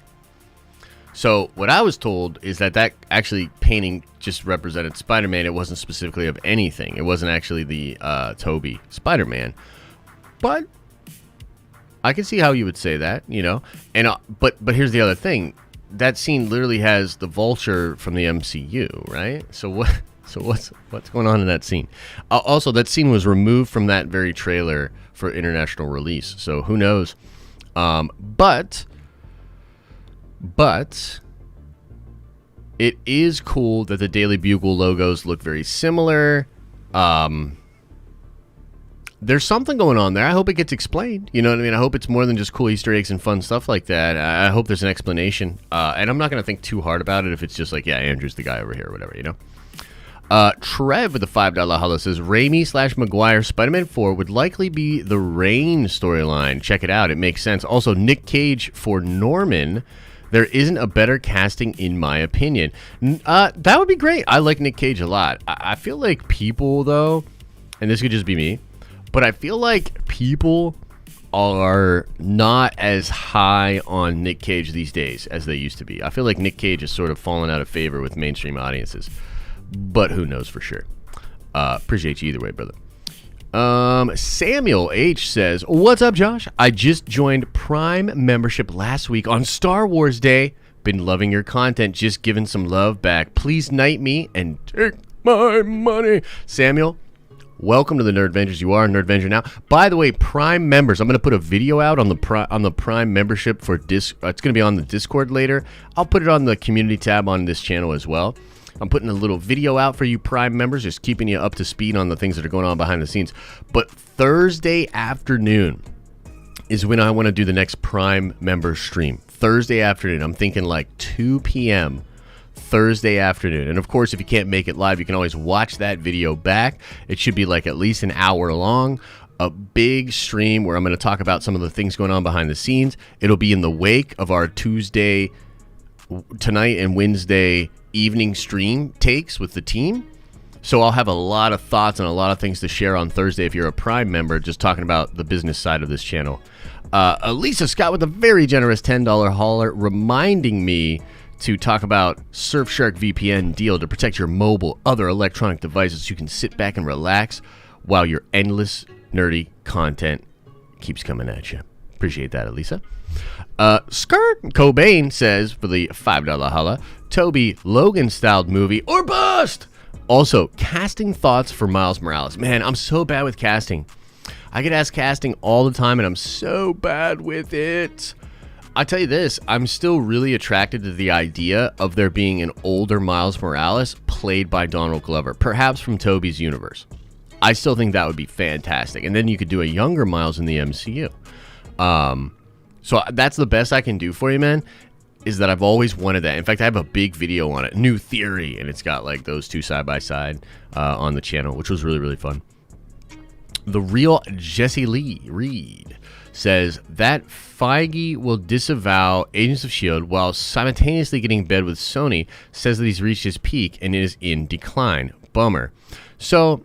So what I was told is that actually painting just represented Spider-Man. It wasn't specifically of anything. It wasn't actually the Tobey Spider-Man. But I can see how you would say that, you know. And but here's the other thing. That scene literally has the Vulture from the MCU, right? So what's going on in that scene? Also, that scene was removed from that very trailer for international release. So who knows? But it is cool that the Daily Bugle logos look very similar. There's something going on there. I hope it gets explained. You know what I mean? I hope it's more than just cool Easter eggs and fun stuff like that. I hope there's an explanation. And I'm not going to think too hard about it if it's just like, yeah, Andrew's the guy over here or whatever, you know? Trev with the $5 hollow says, Raimi/Maguire Spider-Man 4 would likely be the Rain storyline. Check it out. It makes sense. Also, Nick Cage for Norman. There isn't a better casting in my opinion. That would be great. I like Nick Cage a lot. I feel like people, though, and this could just be me, but I feel like people are not as high on Nick Cage these days as they used to be. I feel like Nick Cage has sort of fallen out of favor with mainstream audiences. But who knows for sure. Appreciate you either way, brother. Samuel H says, what's up, Josh? I just joined Prime membership last week on Star Wars Day. Been loving your content, just giving some love back. Please knight me and take my money. Samuel, welcome to the Nerdvengers. You are a Nerdvenger now. By the way, Prime members, I'm going to put a video out on the Prime membership for it's going to be on the Discord later. I'll put it on the community tab on this channel as well. I'm putting a little video out for you Prime members, just keeping you up to speed on the things that are going on behind the scenes. But Thursday afternoon is when I want to do the next Prime member stream. Thursday afternoon. I'm thinking like 2 p.m. Thursday afternoon. And of course, if you can't make it live, you can always watch that video back. It should be like at least an hour long. A big stream where I'm going to talk about some of the things going on behind the scenes. It'll be in the wake of our Tuesday, tonight and Wednesday evening stream takes with the team. So I'll have a lot of thoughts and a lot of things to share on Thursday if you're a Prime member, just talking about the business side of this channel. Elisa Scott with a very generous $10 hauler reminding me to talk about Surfshark VPN deal to protect your mobile, other electronic devices so you can sit back and relax while your endless nerdy content keeps coming at you. Appreciate that, Elisa. Skirt Cobain says for the $5 holla, Toby Logan-styled movie or bust. Also, casting thoughts for Miles Morales. Man, I'm so bad with casting. I get asked casting all the time, and I'm so bad with it. I tell you this, I'm still really attracted to the idea of there being an older Miles Morales played by Donald Glover, perhaps from Tobey's universe. I still think that would be fantastic. And then you could do a younger Miles in the MCU. So that's the best I can do for you, man, is that I've always wanted that. In fact, I have a big video on it, New Theory, and it's got like those two side by side on the channel, which was really, really fun. The real Jesse Lee Reed says that Feige will disavow Agents of S.H.I.E.L.D. while simultaneously getting in bed with Sony, says that he's reached his peak and is in decline. Bummer. So,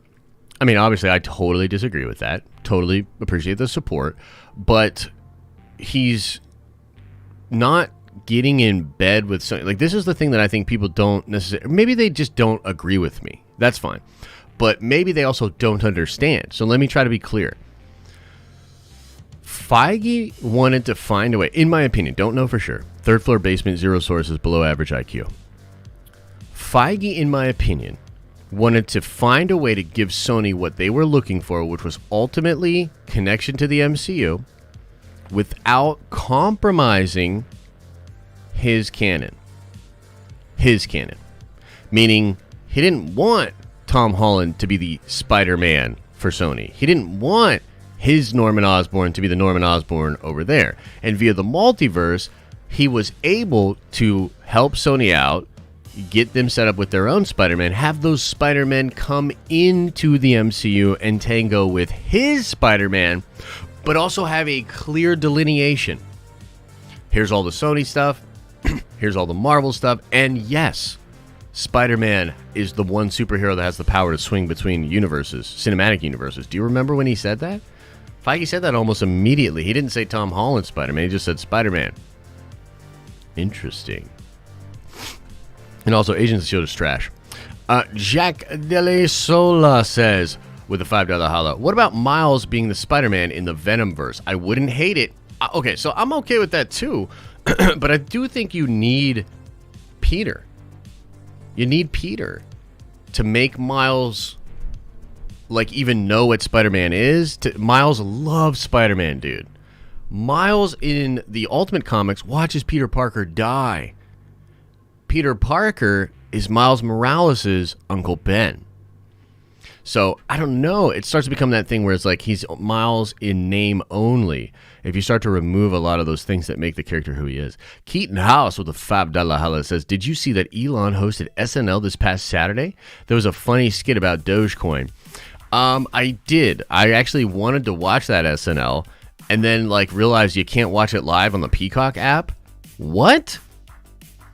I mean, obviously, I totally disagree with that. Totally appreciate the support, but he's not getting in bed with Sony. Like, this is the thing that I think people don't necessarily, maybe they just don't agree with me. That's fine. But maybe they also don't understand. So let me try to be clear. Feige wanted to find a way, in my opinion, don't know for sure. Third floor basement, zero sources, below average IQ. Feige, in my opinion, wanted to find a way to give Sony what they were looking for, which was ultimately connection to the MCU, without compromising his canon. His canon. Meaning, he didn't want Tom Holland to be the Spider-Man for Sony. He didn't want his Norman Osborn to be the Norman Osborn over there. And via the multiverse, he was able to help Sony out, get them set up with their own Spider-Man, have those Spider-Men come into the MCU and tango with his Spider-Man, but also have a clear delineation. Here's all the Sony stuff. Here's all the Marvel stuff. And yes, Spider-Man is the one superhero that has the power to swing between universes, cinematic universes. Do you remember when he said that? Feige said that almost immediately. He didn't say Tom Holland Spider-Man. He just said Spider-Man. Interesting. And also, Agents of S.H.I.E.L.D. is trash. Jack Dele Sola says, with a $5 holla, what about Miles being the Spider-Man in the Venom Verse? I wouldn't hate it. Okay, so I'm okay with that too. But I do think you need Peter. You need Peter to make Miles like even know what Spider-Man is. Miles loves Spider-Man, dude. Miles in the Ultimate Comics watches Peter Parker die. Peter Parker is Miles Morales' Uncle Ben. So, I don't know. It starts to become that thing where it's like he's Miles in name only. If you start to remove a lot of those things that make the character who he is. Keaton House with a $5 holla says, did you see that Elon hosted SNL this past Saturday? There was a funny skit about Dogecoin. I did. I actually wanted to watch that SNL and then like realized you can't watch it live on the Peacock app. What?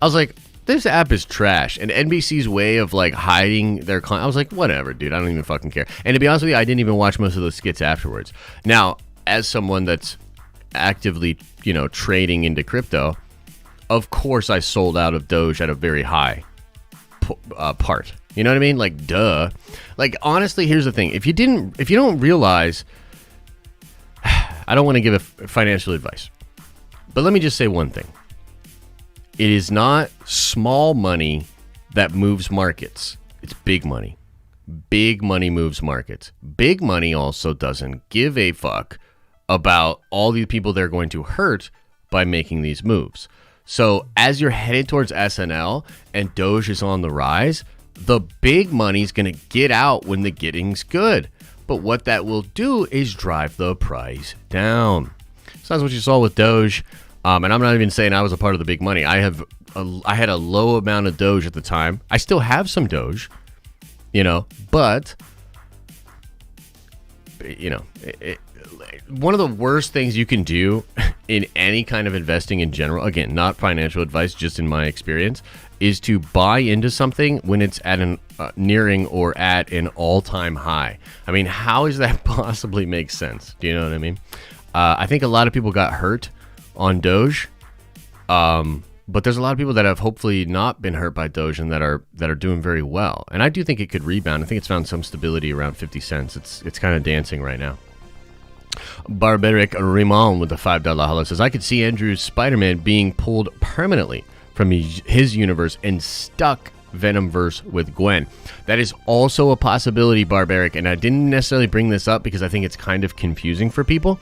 I was like, this app is trash. And NBC's way of like hiding their content, I was like, whatever, dude. I don't even fucking care. And to be honest with you, I didn't even watch most of those skits afterwards. Now, as someone that's actively, trading into crypto, of course I sold out of Doge at a very high part. You know what I mean? Like, duh. Like, honestly, here's the thing. If you don't realize, I don't want to give financial advice, but let me just say one thing. It is not small money that moves markets. It's big money. Big money moves markets. Big money also doesn't give a fuck about all the people they're going to hurt by making these moves. So as you're headed towards SNL and Doge is on the rise, the big money's going to get out when the getting's good. But what that will do is drive the price down. So that's what you saw with Doge. And I'm not even saying I was a part of the big money. I had a low amount of Doge at the time. I still have some Doge, but one of the worst things you can do in any kind of investing in general, again, not financial advice, just in my experience, is to buy into something when it's at an nearing or at an all-time high. I mean, how does that possibly make sense? Do you know what I mean? I think a lot of people got hurt on Doge, but there's a lot of people that have hopefully not been hurt by Doge and that are doing very well. And I do think it could rebound. I think it's found some stability around 50 cents. It's kind of dancing right now. Barbaric Raymond with the $5 holla says, I could see Andrew's Spider-Man being pulled permanently from his universe and stuck Venom Verse with Gwen. That is also a possibility, Barbaric, and I didn't necessarily bring this up because I think it's kind of confusing for people,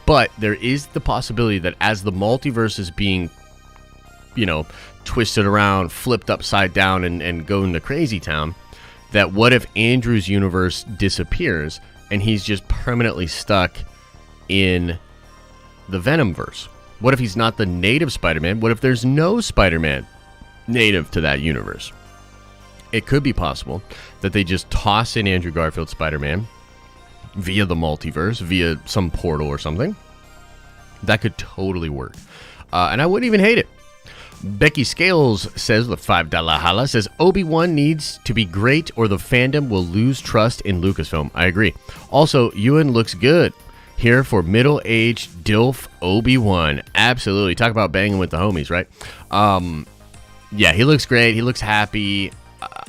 but there is the possibility that as the multiverse is being, twisted around, flipped upside down, and going to crazy town, that what if Andrew's universe disappears and he's just permanently stuck in the Venom Verse? What if he's not the native Spider-Man? What if there's no Spider-Man native to that universe? It could be possible that they just toss in Andrew Garfield Spider-Man via the multiverse, via some portal or something. That could totally work. And I wouldn't even hate it. Becky Scales says, the $5 holla, says, Obi-Wan needs to be great or the fandom will lose trust in Lucasfilm. I agree. Also, Ewan looks good here for middle-aged DILF Obi-Wan. Absolutely. Talk about banging with the homies, right? Yeah, he looks great. He looks happy.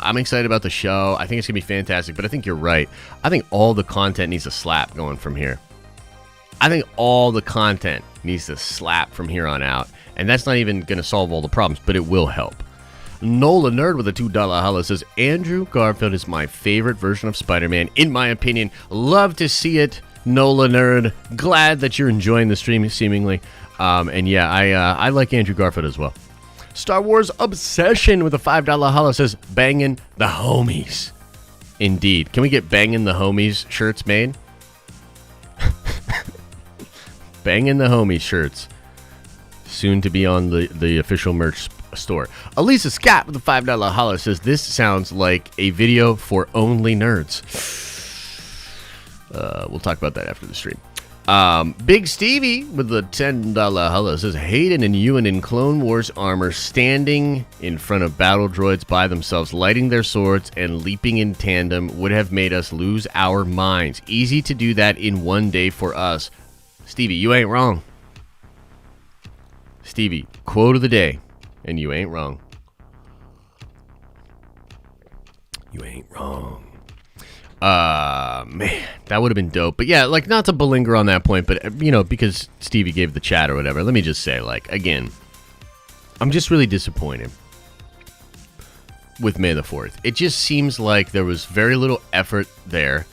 I'm excited about the show. I think it's going to be fantastic, but I think you're right. I think all the content needs to slap going from here. I think all the content needs to slap from here on out, and that's not even going to solve all the problems, but it will help. Nola Nerd with a $2 holla says, Andrew Garfield is my favorite version of Spider-Man, in my opinion. Love to see it, Nola Nerd. Glad that you're enjoying the stream, seemingly. And yeah, I like Andrew Garfield as well. Star Wars Obsession with a $5 holla says, bangin' the homies. Indeed. Can we get bangin' the homies shirts made? Bangin' the homies shirts. Soon to be on the official merch store. Elisa Scott with a $5 holla says, this sounds like a video for only nerds. We'll talk about that after the stream. Big Stevie with the $10 hello says Hayden and Ewan in Clone Wars armor standing in front of battle droids by themselves, lighting their swords and leaping in tandem would have made us lose our minds. Easy to do that in one day for us. Stevie, you ain't wrong. Stevie, quote of the day, and you ain't wrong. You ain't wrong. Man, that would have been dope. But yeah, like, not to belinger on that point, but, you know, because Stevie gave the chat or whatever, let me just say, like, again, I'm just really disappointed with May the 4th. It just seems like there was very little effort there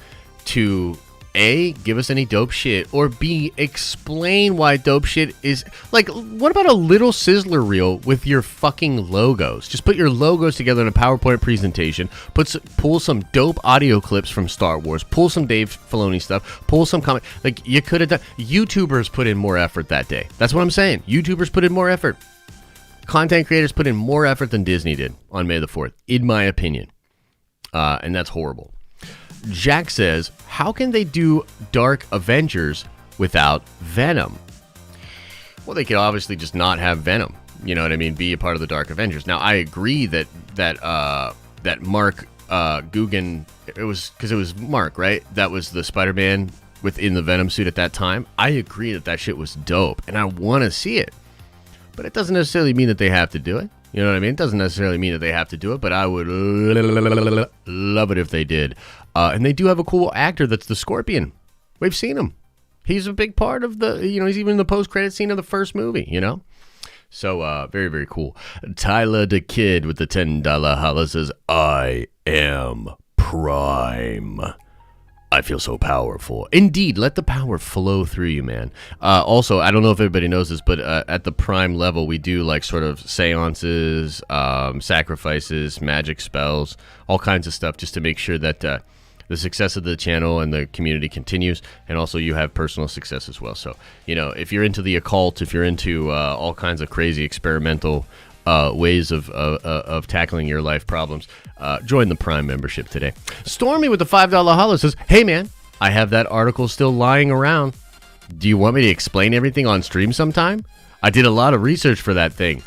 to A, give us any dope shit, or B, explain why dope shit is... Like, what about a little sizzler reel with your fucking logos? Just put your logos together in a PowerPoint presentation, pull some dope audio clips from Star Wars, pull some Dave Filoni stuff, pull some comic... Like, you could have done... YouTubers put in more effort that day. That's what I'm saying. YouTubers put in more effort. Content creators put in more effort than Disney did on May the 4th, in my opinion. And that's horrible. Jack says, how can they do Dark Avengers without Venom? Well, they could obviously just not have Venom. You know what I mean? Be a part of the Dark Avengers. Now, I agree that Mark Guggen, it was Mark, right? That was the Spider-Man within the Venom suit at that time. I agree that shit was dope, and I want to see it. But it doesn't necessarily mean that they have to do it. You know what I mean? It doesn't necessarily mean that they have to do it, but I would love it if they did. And they do have a cool actor that's the Scorpion. We've seen him. He's a big part of the, you know, he's even in the post-credit scene of the first movie, you know? So, very, very cool. Tyler the Kid with the $10 holla says, I am Prime. I feel so powerful. Indeed, let the power flow through you, man. Also, I don't know if everybody knows this, but at the Prime level, we do like sort of seances, sacrifices, magic spells, all kinds of stuff just to make sure that the success of the channel and the community continues, and also you have personal success as well. So, you know, if you're into the occult, if you're into all kinds of crazy experimental ways of tackling your life problems, join the Prime membership today. Stormy with the $5 holla says, hey man, I have that article still lying around. Do you want me to explain everything on stream sometime? I did a lot of research for that thing.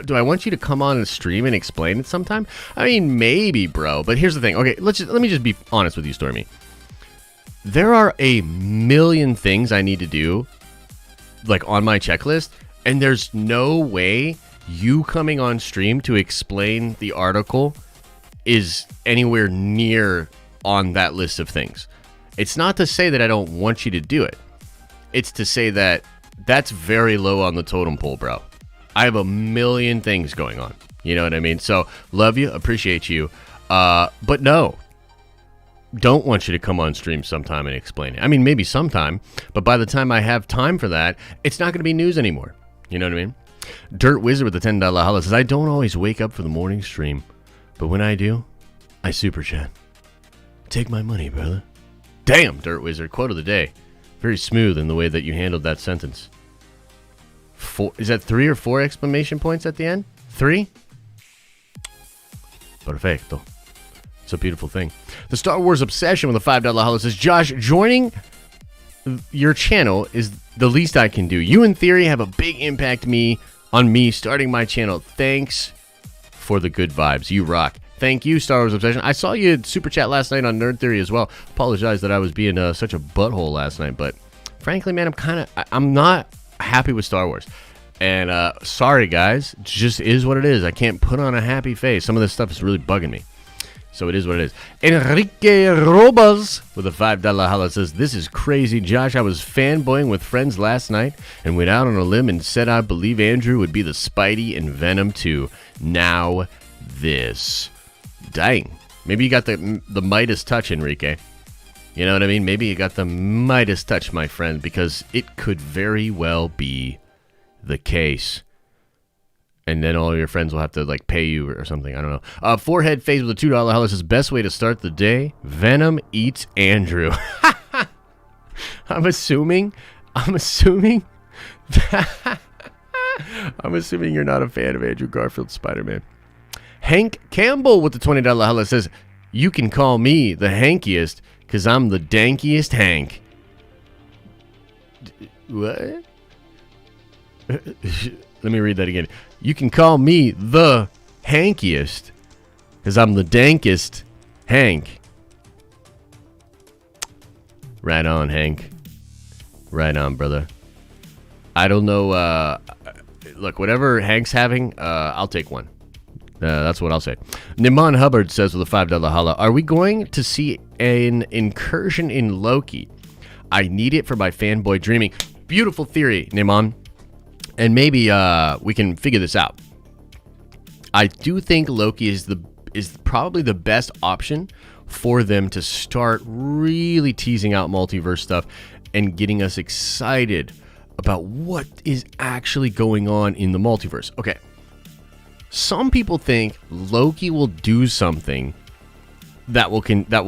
Do I want you to come on and stream and explain it sometime? I mean, maybe, bro. But here's the thing. Okay, let me just be honest with you, Stormy. There are a million things I need to do, like, on my checklist, and there's no way you coming on stream to explain the article is anywhere near on that list of things. It's not to say that I don't want you to do it. It's to say that that's very low on the totem pole, bro. I have a million things going on. You know what I mean? So, love you, appreciate you. But no, don't want you to come on stream sometime and explain it. I mean, maybe sometime, but by the time I have time for that, it's not going to be news anymore. You know what I mean? Dirt Wizard with the $10 holla says, I don't always wake up for the morning stream, but when I do, I super chat. Take my money, brother. Damn, Dirt Wizard, quote of the day. Very smooth in the way that you handled that sentence. Is that 3 or 4 exclamation points at the end? 3? Perfecto. It's a beautiful thing. The Star Wars Obsession with a $5 holla says, Josh, joining your channel is the least I can do. You, in theory, have a big impact on me starting my channel. Thanks for the good vibes. You rock. Thank you, Star Wars Obsession. I saw you super chat last night on Nerd Theory as well. Apologize that I was being such a butthole last night, but frankly, man, I'm not happy with Star Wars. And sorry, guys. It just is what it is. I can't put on a happy face. Some of this stuff is really bugging me. So it is what it is. Enrique Robas with a $5 holla says, this is crazy, Josh. I was fanboying with friends last night and went out on a limb and said I believe Andrew would be the Spidey in Venom 2. Now this. Dang. Maybe you got the Midas touch, Enrique. You know what I mean? Maybe you got the Midas touch, my friend, because it could very well be the case. And then all your friends will have to, like, pay you or something. I don't know. Forehead Phase with a $2 holla says, best way to start the day, Venom eats Andrew. I'm assuming that I'm assuming you're not a fan of Andrew Garfield's Spider-Man. Hank Campbell with the $20 holla says, you can call me the hankiest because I'm the dankiest Hank. What? Let me read that again. You can call me the hankiest because I'm the dankest Hank. Right on, Hank. Right on, brother. I don't know. Look, whatever Hank's having, I'll take one. That's what I'll say. Niman Hubbard says with a $5 holla, are we going to see an incursion in Loki? I need it for my fanboy dreaming. Beautiful theory, Niman. And maybe we can figure this out. I do think Loki is probably the best option for them to start really teasing out multiverse stuff and getting us excited about what is actually going on in the multiverse. Okay. Some people think Loki will do something that will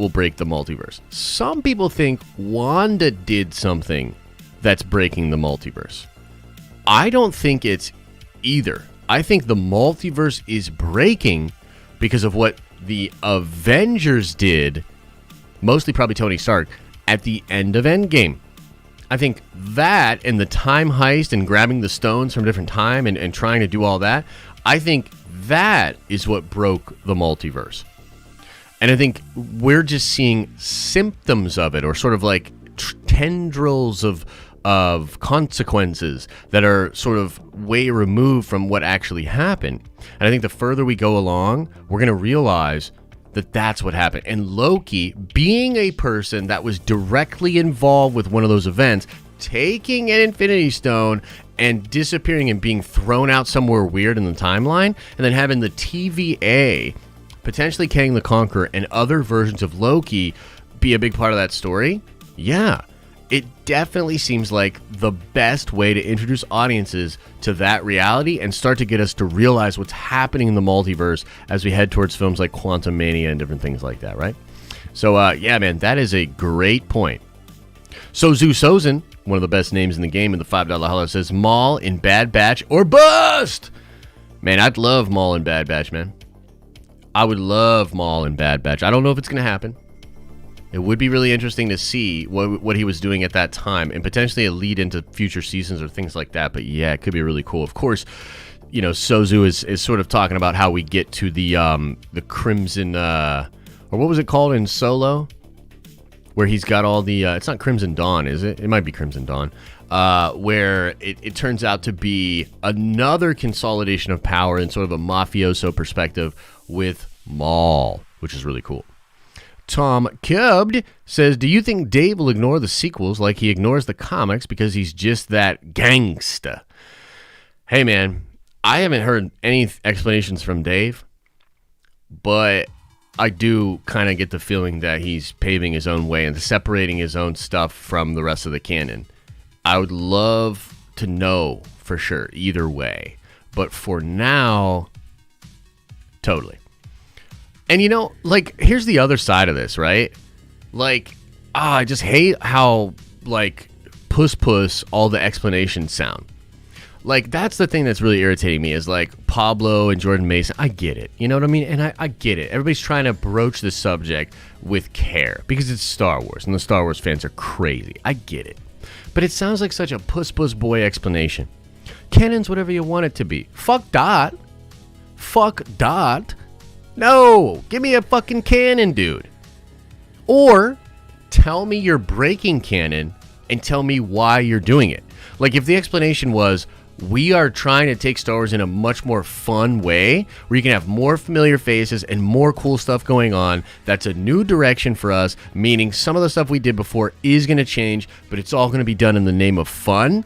break the multiverse. Some people think Wanda did something that's breaking the multiverse. I don't think it's either. I think the multiverse is breaking because of what the Avengers did, mostly probably Tony Stark, at the end of Endgame. I think that and the time heist and grabbing the stones from different time and trying to do all that, I think that is what broke the multiverse. And I think we're just seeing symptoms of it, or sort of like tendrils of consequences that are sort of way removed from what actually happened. And I think the further we go along, we're going to realize that that's what happened. And Loki, being a person that was directly involved with one of those events, taking an Infinity Stone and disappearing and being thrown out somewhere weird in the timeline, and then having the TVA, potentially Kang the Conqueror, and other versions of Loki be a big part of that story. Yeah, it definitely seems like the best way to introduce audiences to that reality and start to get us to realize what's happening in the multiverse as we head towards films like Quantum Mania and different things like that, right? So, yeah, man, that is a great point. So, Zoo Sozin, one of the best names in the game, in the $5 holla, says, Maul in Bad Batch or bust! Man, I'd love Maul in Bad Batch, man. I would love Maul in Bad Batch. I don't know if it's going to happen. It would be really interesting to see what he was doing at that time, and potentially a lead into future seasons or things like that. But yeah, it could be really cool. Of course, you know, Sozu is sort of talking about how we get to the Crimson, or what was it called in Solo? Where he's got all the, it's not Crimson Dawn, is it? It might be Crimson Dawn. Where it turns out to be another consolidation of power in sort of a mafioso perspective with Maul, which is really cool. Tom Cubbed says, do you think Dave will ignore the sequels like he ignores the comics because he's just that gangsta? Hey, man, I haven't heard any explanations from Dave, but I do kind of get the feeling that he's paving his own way and separating his own stuff from the rest of the canon. I would love to know for sure either way, but for now, totally. And, you know, like, here's the other side of this, right? Like, I just hate how, like, puss all the explanations sound. Like, that's the thing that's really irritating me is, like, Pablo and Jordan Mason. I get it. You know what I mean? And I get it. Everybody's trying to broach the subject with care because it's Star Wars, and the Star Wars fans are crazy. I get it. But it sounds like such a puss boy explanation. Canon's whatever you want it to be. Fuck Dot. Fuck Dot. No, give me a fucking canon, dude. Or tell me you're breaking canon and tell me why you're doing it. Like, if the explanation was, we are trying to take Star Wars in a much more fun way, where you can have more familiar faces and more cool stuff going on, that's a new direction for us, meaning some of the stuff we did before is going to change, but it's all going to be done in the name of fun.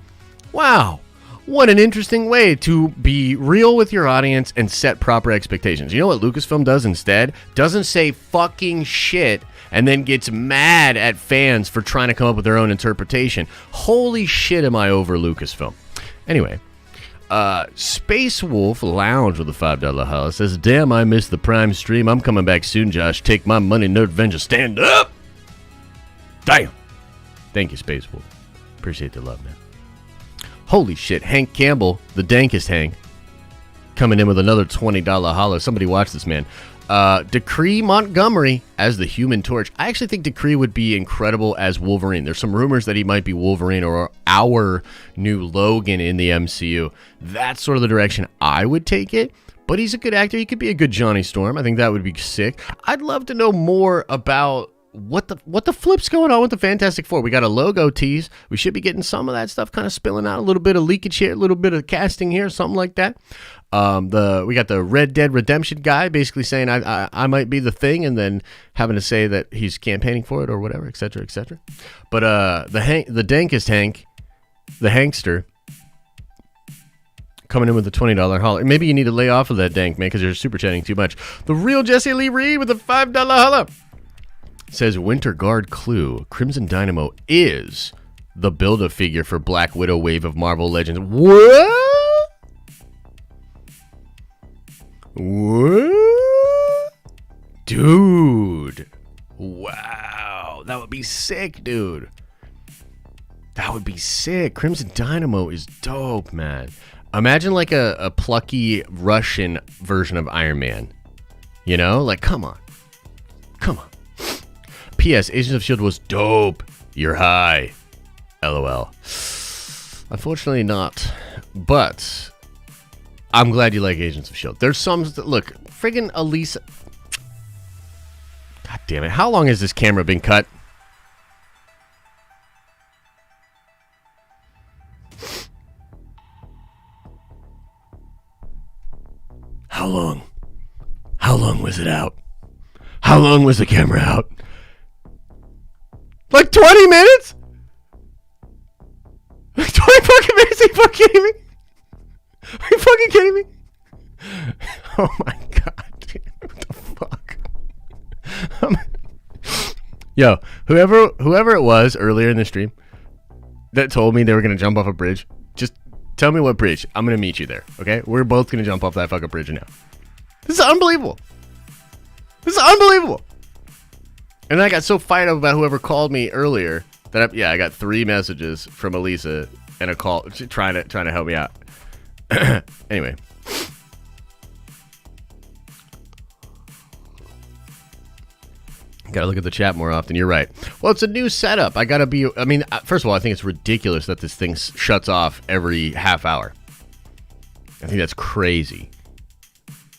Wow. What an interesting way to be real with your audience and set proper expectations. You know what Lucasfilm does instead? Doesn't say fucking shit and then gets mad at fans for trying to come up with their own interpretation. Holy shit, am I over Lucasfilm. Anyway, Space Wolf Lounge with a $5 holla says, damn, I missed the Prime stream. I'm coming back soon, Josh. Take my money, Nerd Avenger. Stand up! Damn. Thank you, Space Wolf. Appreciate the love, man. Holy shit. Hank Campbell, the dankest Hank, coming in with another $20 holler. Somebody watch this, man. Decree Montgomery as the Human Torch. I actually think Decree would be incredible as Wolverine. There's some rumors that he might be Wolverine or our new Logan in the MCU. That's sort of the direction I would take it. But he's a good actor. He could be a good Johnny Storm. I think that would be sick. I'd love to know more about what the flip's going on with the Fantastic Four. We got a logo tease. We should be getting some of that stuff kind of spilling out. A little bit of leakage here, a little bit of casting here, something like that. We got the Red Dead Redemption guy basically saying I might be the Thing, and then having to say that he's campaigning for it or whatever, etc., etc. But the dankest Hank, the Hankster, coming in with the $20 holler. Maybe you need to lay off of that dank, man, because you're super chatting too much. The real Jesse Lee Reed with a $5 holler says Winter Guard Clue Crimson Dynamo is the Build-A-Figure for Black Widow wave of Marvel Legends. What? What? Dude. Wow. That would be sick, dude. That would be sick. Crimson Dynamo is dope, man. Imagine like a plucky Russian version of Iron Man. You know? Like, come on. Come on. P.S. Agents of S.H.I.E.L.D. was dope. You're high. LOL. Unfortunately not. But I'm glad you like Agents of S.H.I.E.L.D. There's some... Look, friggin' Elisa... God damn it. How long has this camera been cut? How long? How long was it out? How long was the camera out? Like 20 minutes? Like 20 fucking minutes? Are you fucking kidding me? Are you fucking kidding me? Oh my god, dude. What the fuck? Yo, whoever it was earlier in the stream that told me they were going to jump off a bridge, just tell me what bridge. I'm going to meet you there, okay? We're both going to jump off that fucking bridge now. This is unbelievable. This is unbelievable. And I got so fired up about whoever called me earlier that I got 3 messages from Elisa and a call trying to help me out. Anyway. Gotta look at the chat more often. You're right. Well, it's a new setup. First of all, I think it's ridiculous that this thing shuts off every half hour. I think that's crazy.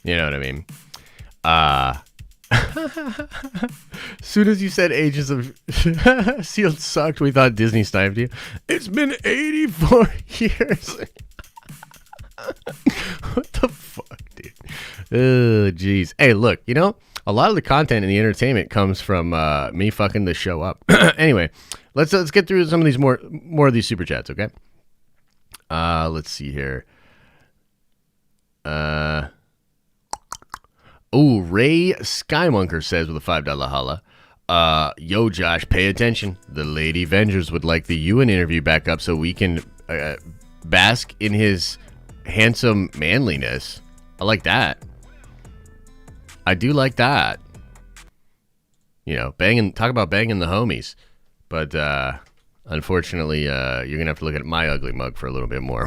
You know what I mean? As soon as you said Agents of S.H.I.E.L.D. sucked, we thought Disney sniped you. It's been 84 years. What the fuck, dude? Oh, jeez. Hey, look, you know, a lot of the content and the entertainment comes from me fucking the show up. Anyway, let's get through some of these more of these super chats, okay? Let's see here. Ray Skymonker says with a $5 holla. Yo, Josh, pay attention. The Lady Avengers would like the Ewan interview back up so we can bask in his handsome manliness. I like that. I do like that. You know, talk about banging the homies. But unfortunately, you're going to have to look at my ugly mug for a little bit more.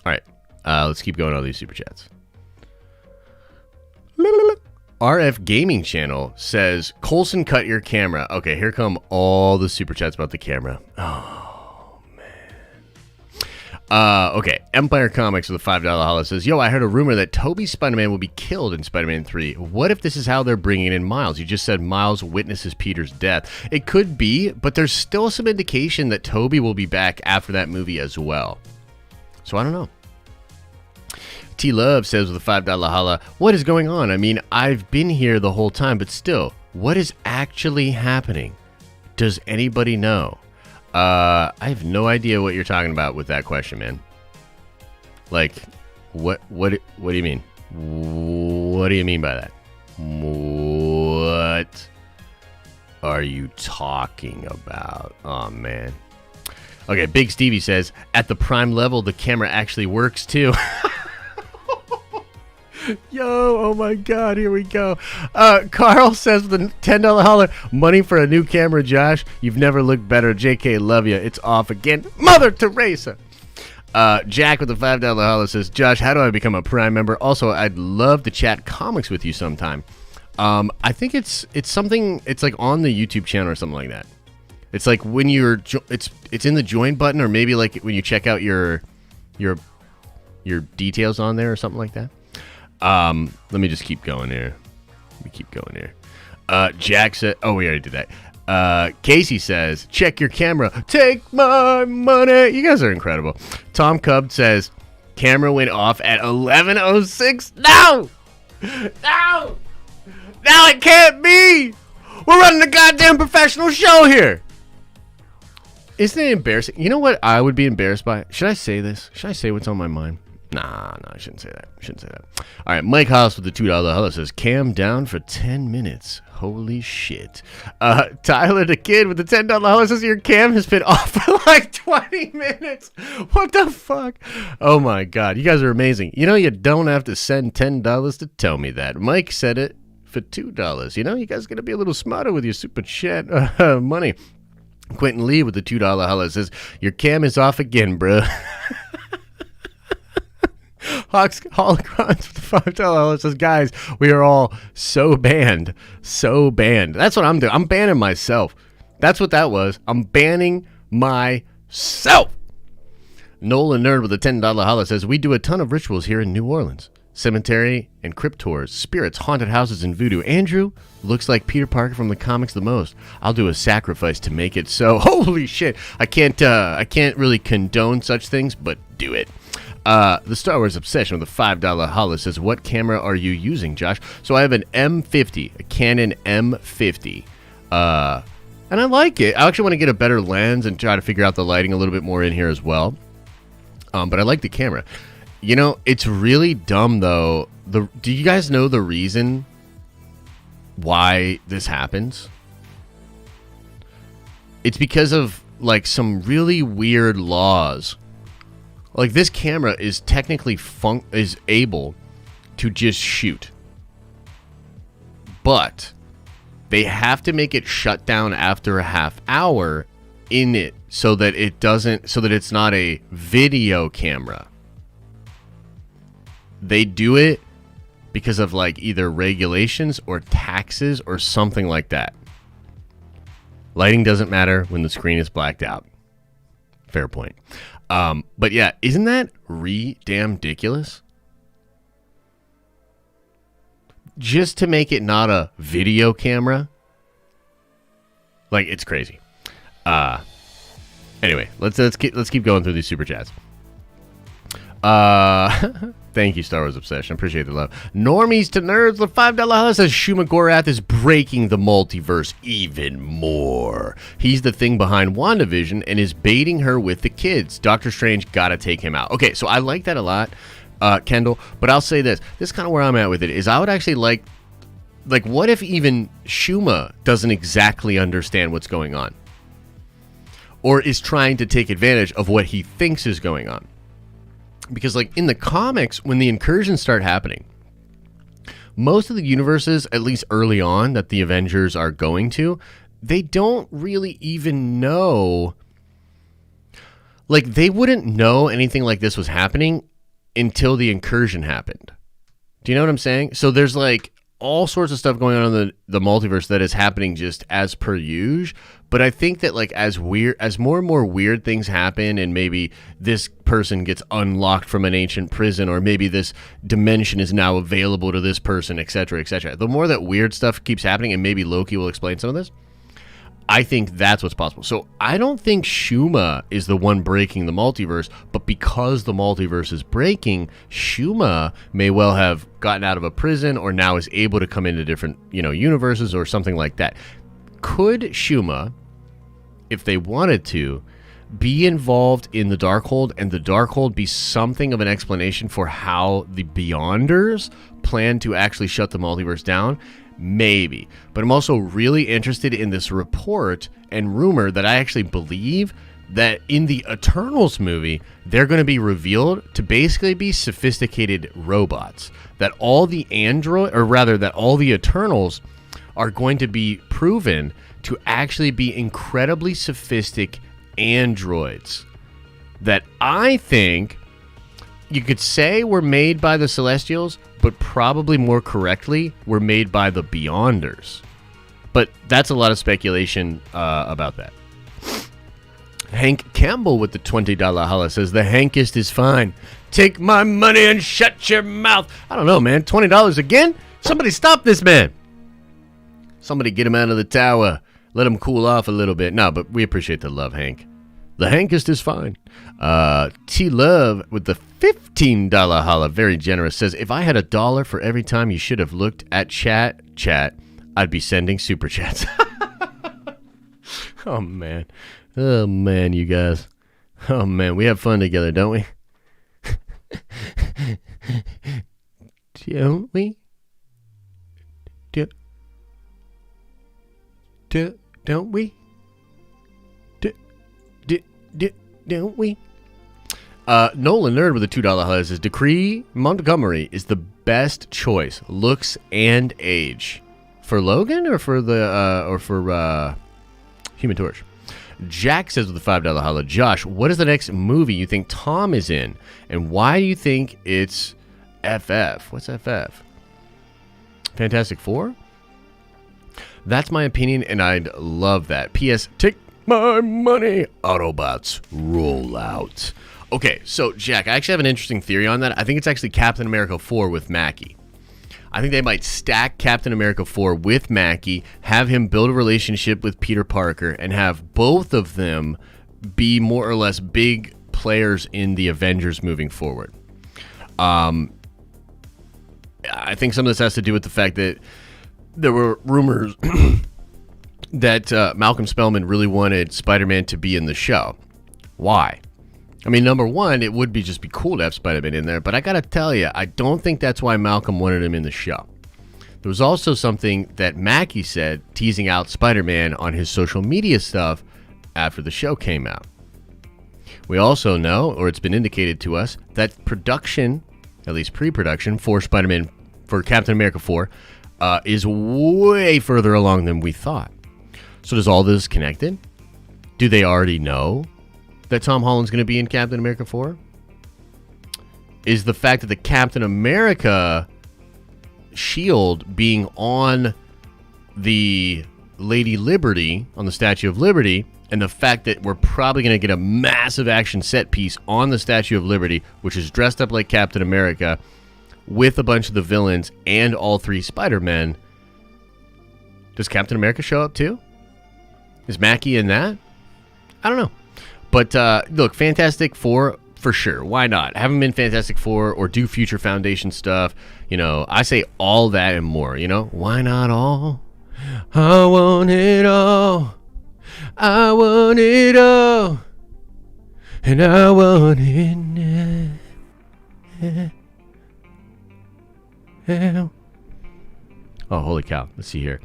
All right, let's keep going on these super chats. RF Gaming Channel says, Coulson, cut your camera. Okay, here come all the super chats about the camera. Oh, man. Okay, Empire Comics with a $5 holla says, yo, I heard a rumor that Tobey's Spider-Man will be killed in Spider-Man 3. What if this is how they're bringing in Miles? You just said Miles witnesses Peter's death. It could be, but there's still some indication that Tobey will be back after that movie as well. So I don't know. T-Love says with a $5 holla, what is going on? I mean, I've been here the whole time, but still, what is actually happening? Does anybody know? I have no idea what you're talking about with that question, man. Like, what do you mean? What do you mean by that? What are you talking about? Oh, man. Okay, Big Stevie says, at the prime level, the camera actually works, too. Yo, oh my God, here we go. Carl says with a $10 holler, money for a new camera, Josh. You've never looked better. JK, love you. It's off again. Mother Teresa. Jack with the $5 holler says, Josh, how do I become a Prime member? Also, I'd love to chat comics with you sometime. I think it's something, it's like on the YouTube channel or something like that. It's like when you're, it's in the join button, or maybe like when you check out your details on there or something like that. Let me just keep going here. Jack said, oh, we already did that. Casey says, check your camera. Take my money. You guys are incredible. Tom Cub says, camera went off at 11:06. No! No! Now it can't be! We're running a goddamn professional show here! Isn't it embarrassing? You know what I would be embarrassed by? Should I say this? Should I say what's on my mind? Nah, I shouldn't say that. All right, Mike House with the $2 hello says, cam down for 10 minutes. Holy shit. Tyler the Kid with the $10 hello says, your cam has been off for like 20 minutes. What the fuck? Oh my God, you guys are amazing. You know, you don't have to send $10 to tell me that. Mike said it for $2. You know, you guys got to be a little smarter with your super chat money. Quentin Lee with the $2 hello says, your cam is off again, bro. Hawks Holocrons with the $5 hello says, guys, we are all so banned. That's what I'm doing. I'm banning myself. That's what that was. I'm banning myself. Nolan Nerd with a $10 hello says, we do a ton of rituals here in New Orleans. Cemetery and crypt tours, spirits, haunted houses, and voodoo. Andrew looks like Peter Parker from the comics the most. I'll do a sacrifice to make it so. Holy shit. I can't really condone such things, but do it. The Star Wars Obsession with a $5 holla says, what camera are you using, Josh? So I have an M50, a Canon M50. And I like it. I actually want to get a better lens and try to figure out the lighting a little bit more in here as well. But I like the camera. You know, it's really dumb, though. Do you guys know the reason why this happens? It's because of, like, some really weird laws. Like, this camera is technically is able to just shoot. But they have to make it shut down after a half hour in it so that it's not a video camera. They do it because of like either regulations or taxes or something like that. Lighting doesn't matter when the screen is blacked out. Fair point. But yeah, isn't that damn ridiculous? Just to make it not a video camera. Like, it's crazy. Anyway, let's keep going through these super chats. Thank you, Star Wars Obsession. Appreciate the love. Normies to Nerds, the $5 holla says Shuma Gorath is breaking the multiverse even more. He's the thing behind WandaVision and is baiting her with the kids. Doctor Strange gotta take him out. Okay, so I like that a lot, Kendall, but I'll say this. This is kind of where I'm at with it, is I would actually like, what if even Shuma doesn't exactly understand what's going on? Or is trying to take advantage of what he thinks is going on? Because, like, in the comics, when the incursions start happening, most of the universes, at least early on, that the Avengers are going to, they don't really even know. Like, they wouldn't know anything like this was happening until the incursion happened. Do you know what I'm saying? So there's, like, all sorts of stuff going on in the multiverse that is happening just as per usual. But I think that, like, as more and more weird things happen, and maybe this person gets unlocked from an ancient prison, or maybe this dimension is now available to this person, etc., etc. The more that weird stuff keeps happening, and maybe Loki will explain some of this, I think that's what's possible. So I don't think Shuma is the one breaking the multiverse, but because the multiverse is breaking, Shuma may well have gotten out of a prison or now is able to come into different, universes or something like that. Could Shuma, if they wanted to, be involved in the Darkhold, and the Darkhold be something of an explanation for how the Beyonders plan to actually shut the multiverse down? Maybe. But I'm also really interested in this report and rumor that I actually believe that in the Eternals movie, they're going to be revealed to basically be sophisticated robots. That all the that all the Eternals are going to be proven to actually be incredibly sophisticated androids. That I think you could say were made by the Celestials, but probably more correctly were made by the Beyonders. But that's a lot of speculation about that. Hank Campbell with the $20 holla says, the Hankist is fine. Take my money and shut your mouth. I don't know, man. $20 again? Somebody stop this man. Somebody get him out of the tower. Let him cool off a little bit. No, but we appreciate the love, Hank. The Hankist is fine. T-Love with the $15 holla, very generous, says, if I had $1 for every time you should have looked at chat, I'd be sending super chats. Oh, man. Oh, man, you guys. Oh, man, we have fun together, don't we? Don't we? Don't we? Don't we? Nolan Nerd with a $2 holla says, Decree Montgomery is the best choice, looks and age. For Logan or for Human Torch? Jack says with a $5 holla, Josh, what is the next movie you think Tom is in? And why do you think it's FF? What's FF? Fantastic Four? That's my opinion, and I'd love that. P.S. Take my money. Autobots roll out. Okay, so Jack, I actually have an interesting theory on that. I think it's actually Captain America 4 with Mackie. I think they might stack Captain America 4 with Mackie, have him build a relationship with Peter Parker, and have both of them be more or less big players in the Avengers moving forward. I think some of this has to do with the fact that there were rumors that Malcolm Spellman really wanted Spider-Man to be in the show. Why? I mean, number one, it would just be cool to have Spider-Man in there, but I gotta tell you, I don't think that's why Malcolm wanted him in the show. There was also something that Mackie said, teasing out Spider-Man on his social media stuff after the show came out. We also know, or it's been indicated to us, that production, at least pre-production, for Spider-Man, for Captain America 4, is way further along than we thought. So does all this connected? Do they already know that Tom Holland's going to be in Captain America 4? Is the fact that the Captain America shield being on the Lady Liberty, on the Statue of Liberty, and the fact that we're probably going to get a massive action set piece on the Statue of Liberty, which is dressed up like Captain America, with a bunch of the villains and all three Spider-Men, does Captain America show up too? Is Mackie in that? I don't know. But look, Fantastic Four, for sure. Why not? Have them in Fantastic Four or do Future Foundation stuff. You know, I say all that and more, you know? Why not all? I want it all. I want it all. And I want it now. Oh, holy cow. Let's see here.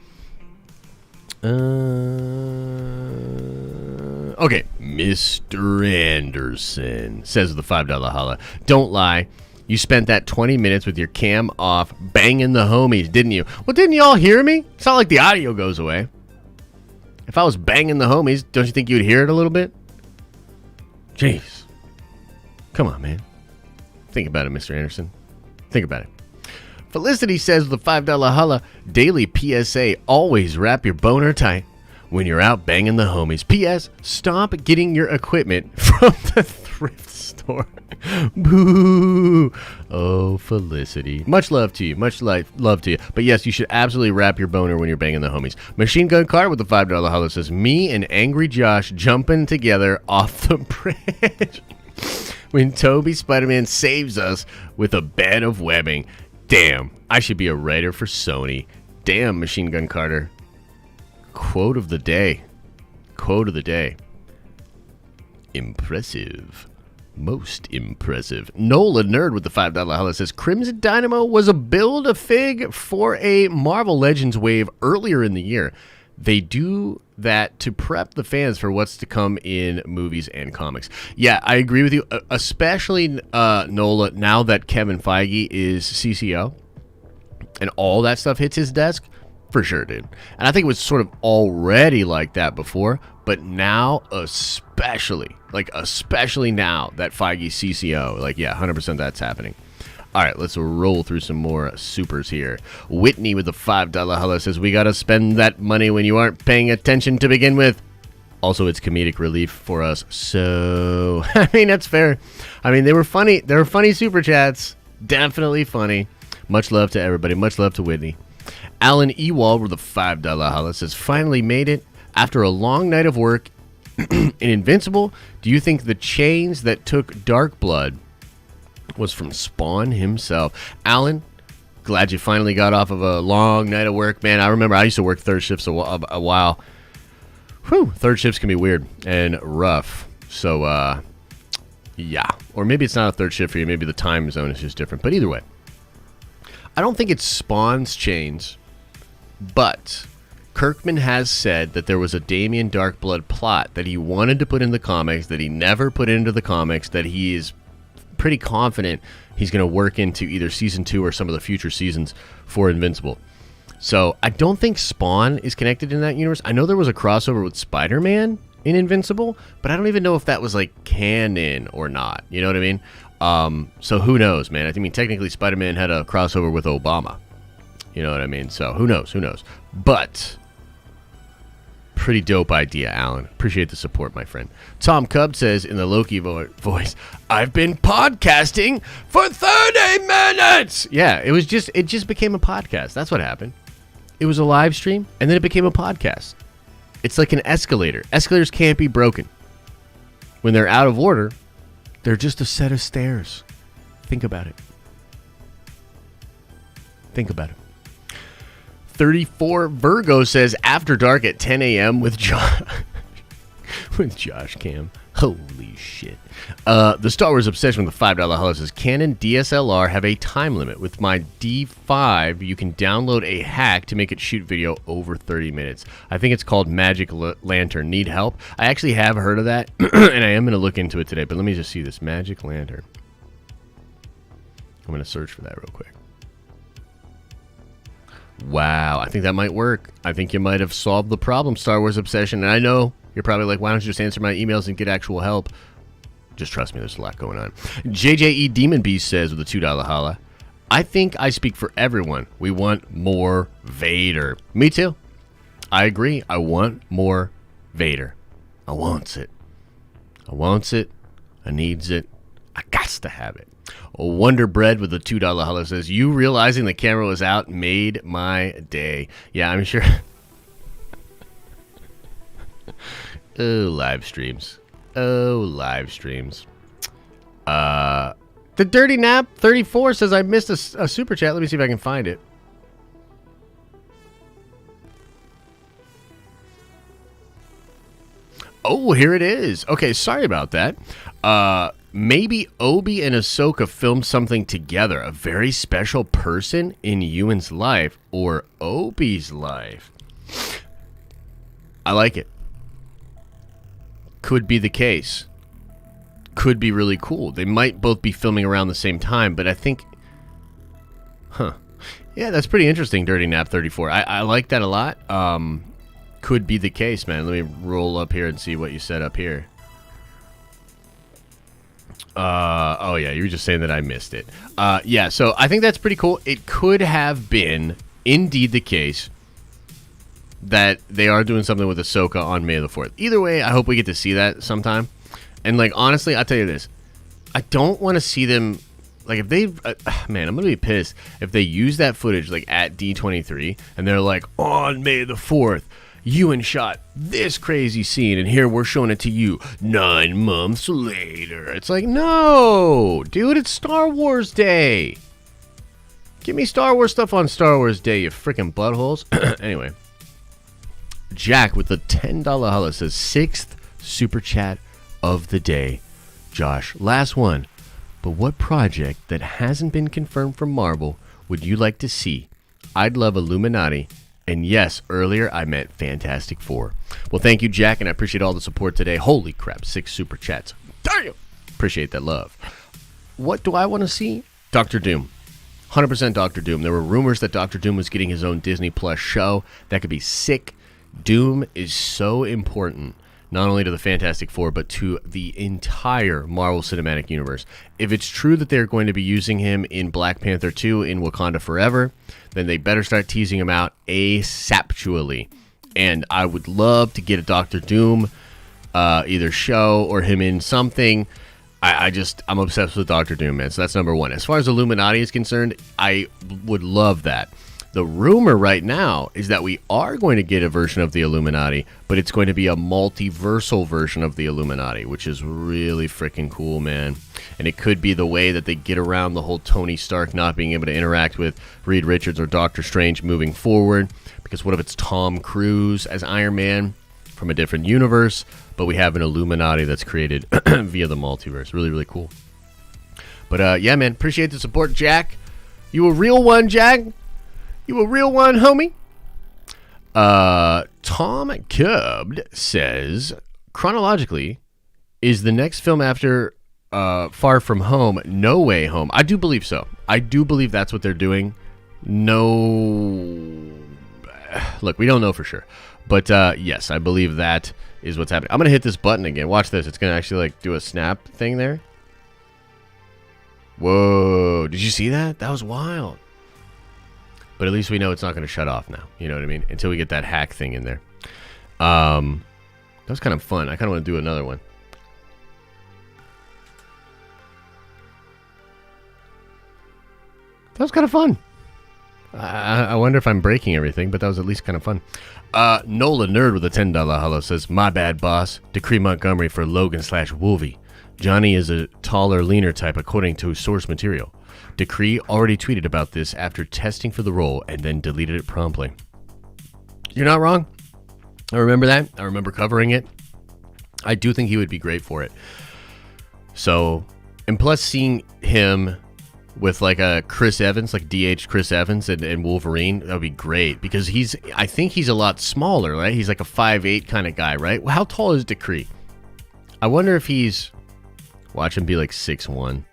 Okay, Mr. Anderson says with a $5 holla, don't lie, you spent that 20 minutes with your cam off banging the homies, didn't you? Well, didn't you all hear me? It's not like the audio goes away. If I was banging the homies, don't you think you'd hear it a little bit? Jeez. Come on, man. Think about it, Mr. Anderson. Think about it. Felicity says with a $5 holla, daily PSA, always wrap your boner tight when you're out banging the homies. P.S. Stop getting your equipment from the thrift store. Boo. Oh, Felicity. Much love to you. Much love to you. But yes, you should absolutely wrap your boner when you're banging the homies. Machine Gun Car with the $5 holla says, me and Angry Josh jumping together off the bridge when Toby Spider-Man saves us with a bed of webbing. Damn, I should be a writer for Sony. Damn, Machine Gun Carter. Quote of the day. Quote of the day. Impressive. Most impressive. Nola Nerd with the $5 holla says, Crimson Dynamo was a build-a-fig for a Marvel Legends wave earlier in the year. They do that to prep the fans for what's to come in movies and comics. Yeah, I agree with you, especially, Nola, now that Kevin Feige is CCO and all that stuff hits his desk. For sure, dude. And I think it was sort of already like that before, but now especially now that Feige's CCO, like, yeah, 100% that's happening. All right, let's roll through some more supers here. Whitney with the $5 hello says, we got to spend that money when you aren't paying attention to begin with. Also, it's comedic relief for us. So, I mean, that's fair. I mean, they were funny. They were funny super chats. Definitely funny. Much love to everybody. Much love to Whitney. Alan Ewald with a $5 hello says, finally made it. After a long night of work in Invincible, do you think the chains that took Dark Blood was from Spawn himself? Alan, glad you finally got off of a long night of work, man. I remember I used to work third shifts a while. Whew, third shifts can be weird and rough. So, yeah. Or maybe it's not a third shift for you. Maybe the time zone is just different. But either way, I don't think it's Spawn's chains, but Kirkman has said that there was a Damien Darkblood plot that he wanted to put in the comics, that he never put into the comics, that he is pretty confident he's going to work into either season 2 or some of the future seasons for Invincible. So I don't think Spawn is connected in that universe. I know there was a crossover with Spider-Man in Invincible, but I don't even know if that was like canon or not. You know what I mean? So who knows, man? I mean, technically Spider-Man had a crossover with Obama. You know what I mean? So who knows? Who knows? But pretty dope idea, Alan. Appreciate the support, my friend. Tom Cub says in the Loki voice, I've been podcasting for 30 minutes. Yeah, it just became a podcast. That's what happened. It was a live stream, and then it became a podcast. It's like an escalator. Escalators can't be broken. When they're out of order, they're just a set of stairs. Think about it. Think about it. 34 Virgo says After Dark at 10 a.m. with Josh Cam. Holy shit. The Star Wars Obsession with the $5 hello says, Canon DSLR have a time limit. With my D5, you can download a hack to make it shoot video over 30 minutes. I think it's called Magic Lantern. Need help? I actually have heard of that, and I am going to look into it today, but let me just see this. Magic Lantern. I'm going to search for that real quick. Wow, I think that might work. I think you might have solved the problem, Star Wars Obsession. And I know you're probably like, why don't you just answer my emails and get actual help? Just trust me, there's a lot going on. JJE Demon Beast says with a $2 holla, I think I speak for everyone. We want more Vader. Me too. I agree. I want more Vader. I wants it. I wants it. I needs it. I gots to have it. Wonder Bread with a $2 holla says, you realizing the camera was out made my day. Yeah, I'm sure. Oh, live streams. Oh, live streams. The Dirty Nap 34 says, I missed a super chat. Let me see if I can find it. Oh, here it is. Okay, sorry about that. Maybe Obi and Ahsoka filmed something together. A very special person in Ewan's life or Obi's life. I like it. Could be the case. Could be really cool. They might both be filming around the same time, but I think... Huh. Yeah, that's pretty interesting, Dirty Nap 34. I like that a lot. Could be the case, man. Let me roll up here and see what you said up here. Oh yeah, you were just saying that I missed it. Yeah, so I think that's pretty cool. It could have been indeed the case that they are doing something with Ahsoka on May the 4th. Either way, I hope we get to see that sometime. And like, honestly, I'll tell you this. I don't want to see them, like, if they, man, I'm going to be pissed if they use that footage, like, at D23, and they're like, on May the 4th, Ewan shot this crazy scene, and here we're showing it to you 9 months later. It's like, no, dude, it's Star Wars Day. Give me Star Wars stuff on Star Wars Day, you freaking buttholes. Anyway, Jack with the $10 holla says, 6th super chat of the day. Josh, last one. But what project that hasn't been confirmed from Marvel would you like to see? I'd love Illuminati And yes, earlier I meant Fantastic Four. Well, thank you, Jack, and I appreciate all the support today. Holy crap, 6 super chats. Damn! Appreciate that love. What do I want to see? Doctor Doom. 100% Doctor Doom. There were rumors that Doctor Doom was getting his own Disney Plus show. That could be sick. Doom is so important, not only to the Fantastic Four, but to the entire Marvel Cinematic Universe. If it's true that they're going to be using him in Black Panther 2 in Wakanda Forever, then they better start teasing him out asaptually. And I would love to get a Doctor Doom either show or him in something. I'm obsessed with Doctor Doom, man. So that's number one. As far as Illuminati is concerned, I would love that. The rumor right now is that we are going to get a version of the Illuminati, but it's going to be a multiversal version of the Illuminati, which is really freaking cool, man. And it could be the way that they get around the whole Tony Stark not being able to interact with Reed Richards or Doctor Strange moving forward. Because what if it's Tom Cruise as Iron Man from a different universe, but we have an Illuminati that's created via the multiverse. Really, really cool. But yeah, man, appreciate the support, Jack. You a real one, Jack? You a real one, homie? Tom Cubbed says, chronologically, is the next film after Far From Home No Way Home? I do believe so. I do believe that's what they're doing. No... Look, we don't know for sure. But yes, I believe that is what's happening. I'm going to hit this button again. Watch this. It's going to actually like do a snap thing there. Whoa. Did you see that? That was wild. But at least we know it's not going to shut off now. You know what I mean? Until we get that hack thing in there. That was kind of fun. I kind of want to do another one. That was kind of fun. I wonder if I'm breaking everything, but that was at least kind of fun. Nola Nerd with a $10 hello says, my bad, boss. Decree Montgomery for Logan/Wolvie. Johnny is a taller, leaner type according to source material. Decree already tweeted about this after testing for the role and then deleted it promptly. You're not wrong. I remember that. I remember covering it. I do think he would be great for it. So, and plus seeing him with like a Chris Evans, like DH Chris Evans and Wolverine, that would be great because I think he's a lot smaller, right? He's like a 5'8" kind of guy, right? How tall is Decree? I wonder if watch him be like 6'1".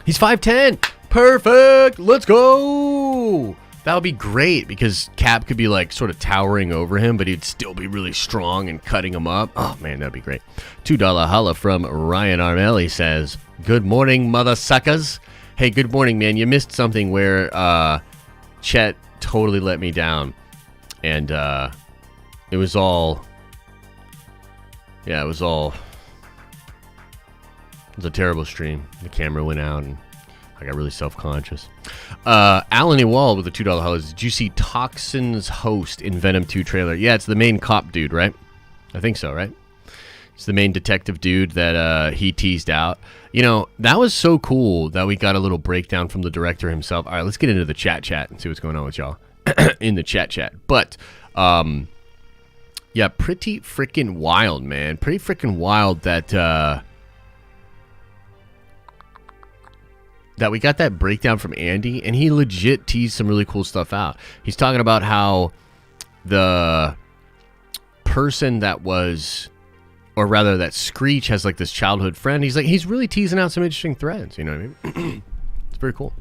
He's 5'10". Perfect. Let's go. That would be great because Cap could be like sort of towering over him, but he'd still be really strong and cutting him up. Oh man, that'd be great. $2 holla from Ryan Armelli says, good morning, mother suckers. Hey, good morning, man. You missed something where Chet totally let me down. And it was a terrible stream. The camera went out and I got really self-conscious. Alan Ewald with a $2 hello. Did you see Toxin's host in Venom 2 trailer? Yeah, it's the main cop dude, right? I think so, right? It's the main detective dude that he teased out. You know, that was so cool that we got a little breakdown from the director himself. All right, let's get into the chat and see what's going on with y'all in the chat. But, yeah, pretty freaking wild, man. Pretty freaking wild that we got that breakdown from Andy, and he legit teased some really cool stuff out. He's talking about how the person that was, or rather that Screech has like this childhood friend. He's really teasing out some interesting threads. You know what I mean? It's very cool.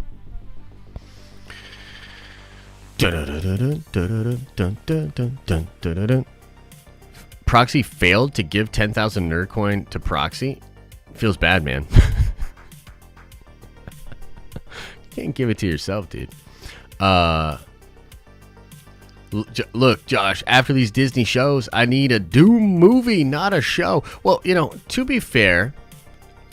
Proxy failed to give 10,000 nerd coin to Proxy. Feels bad, man. Can't give it to yourself, dude. Look, Josh, after these Disney shows, I need a Doom movie, not a show. Well, you know, to be fair,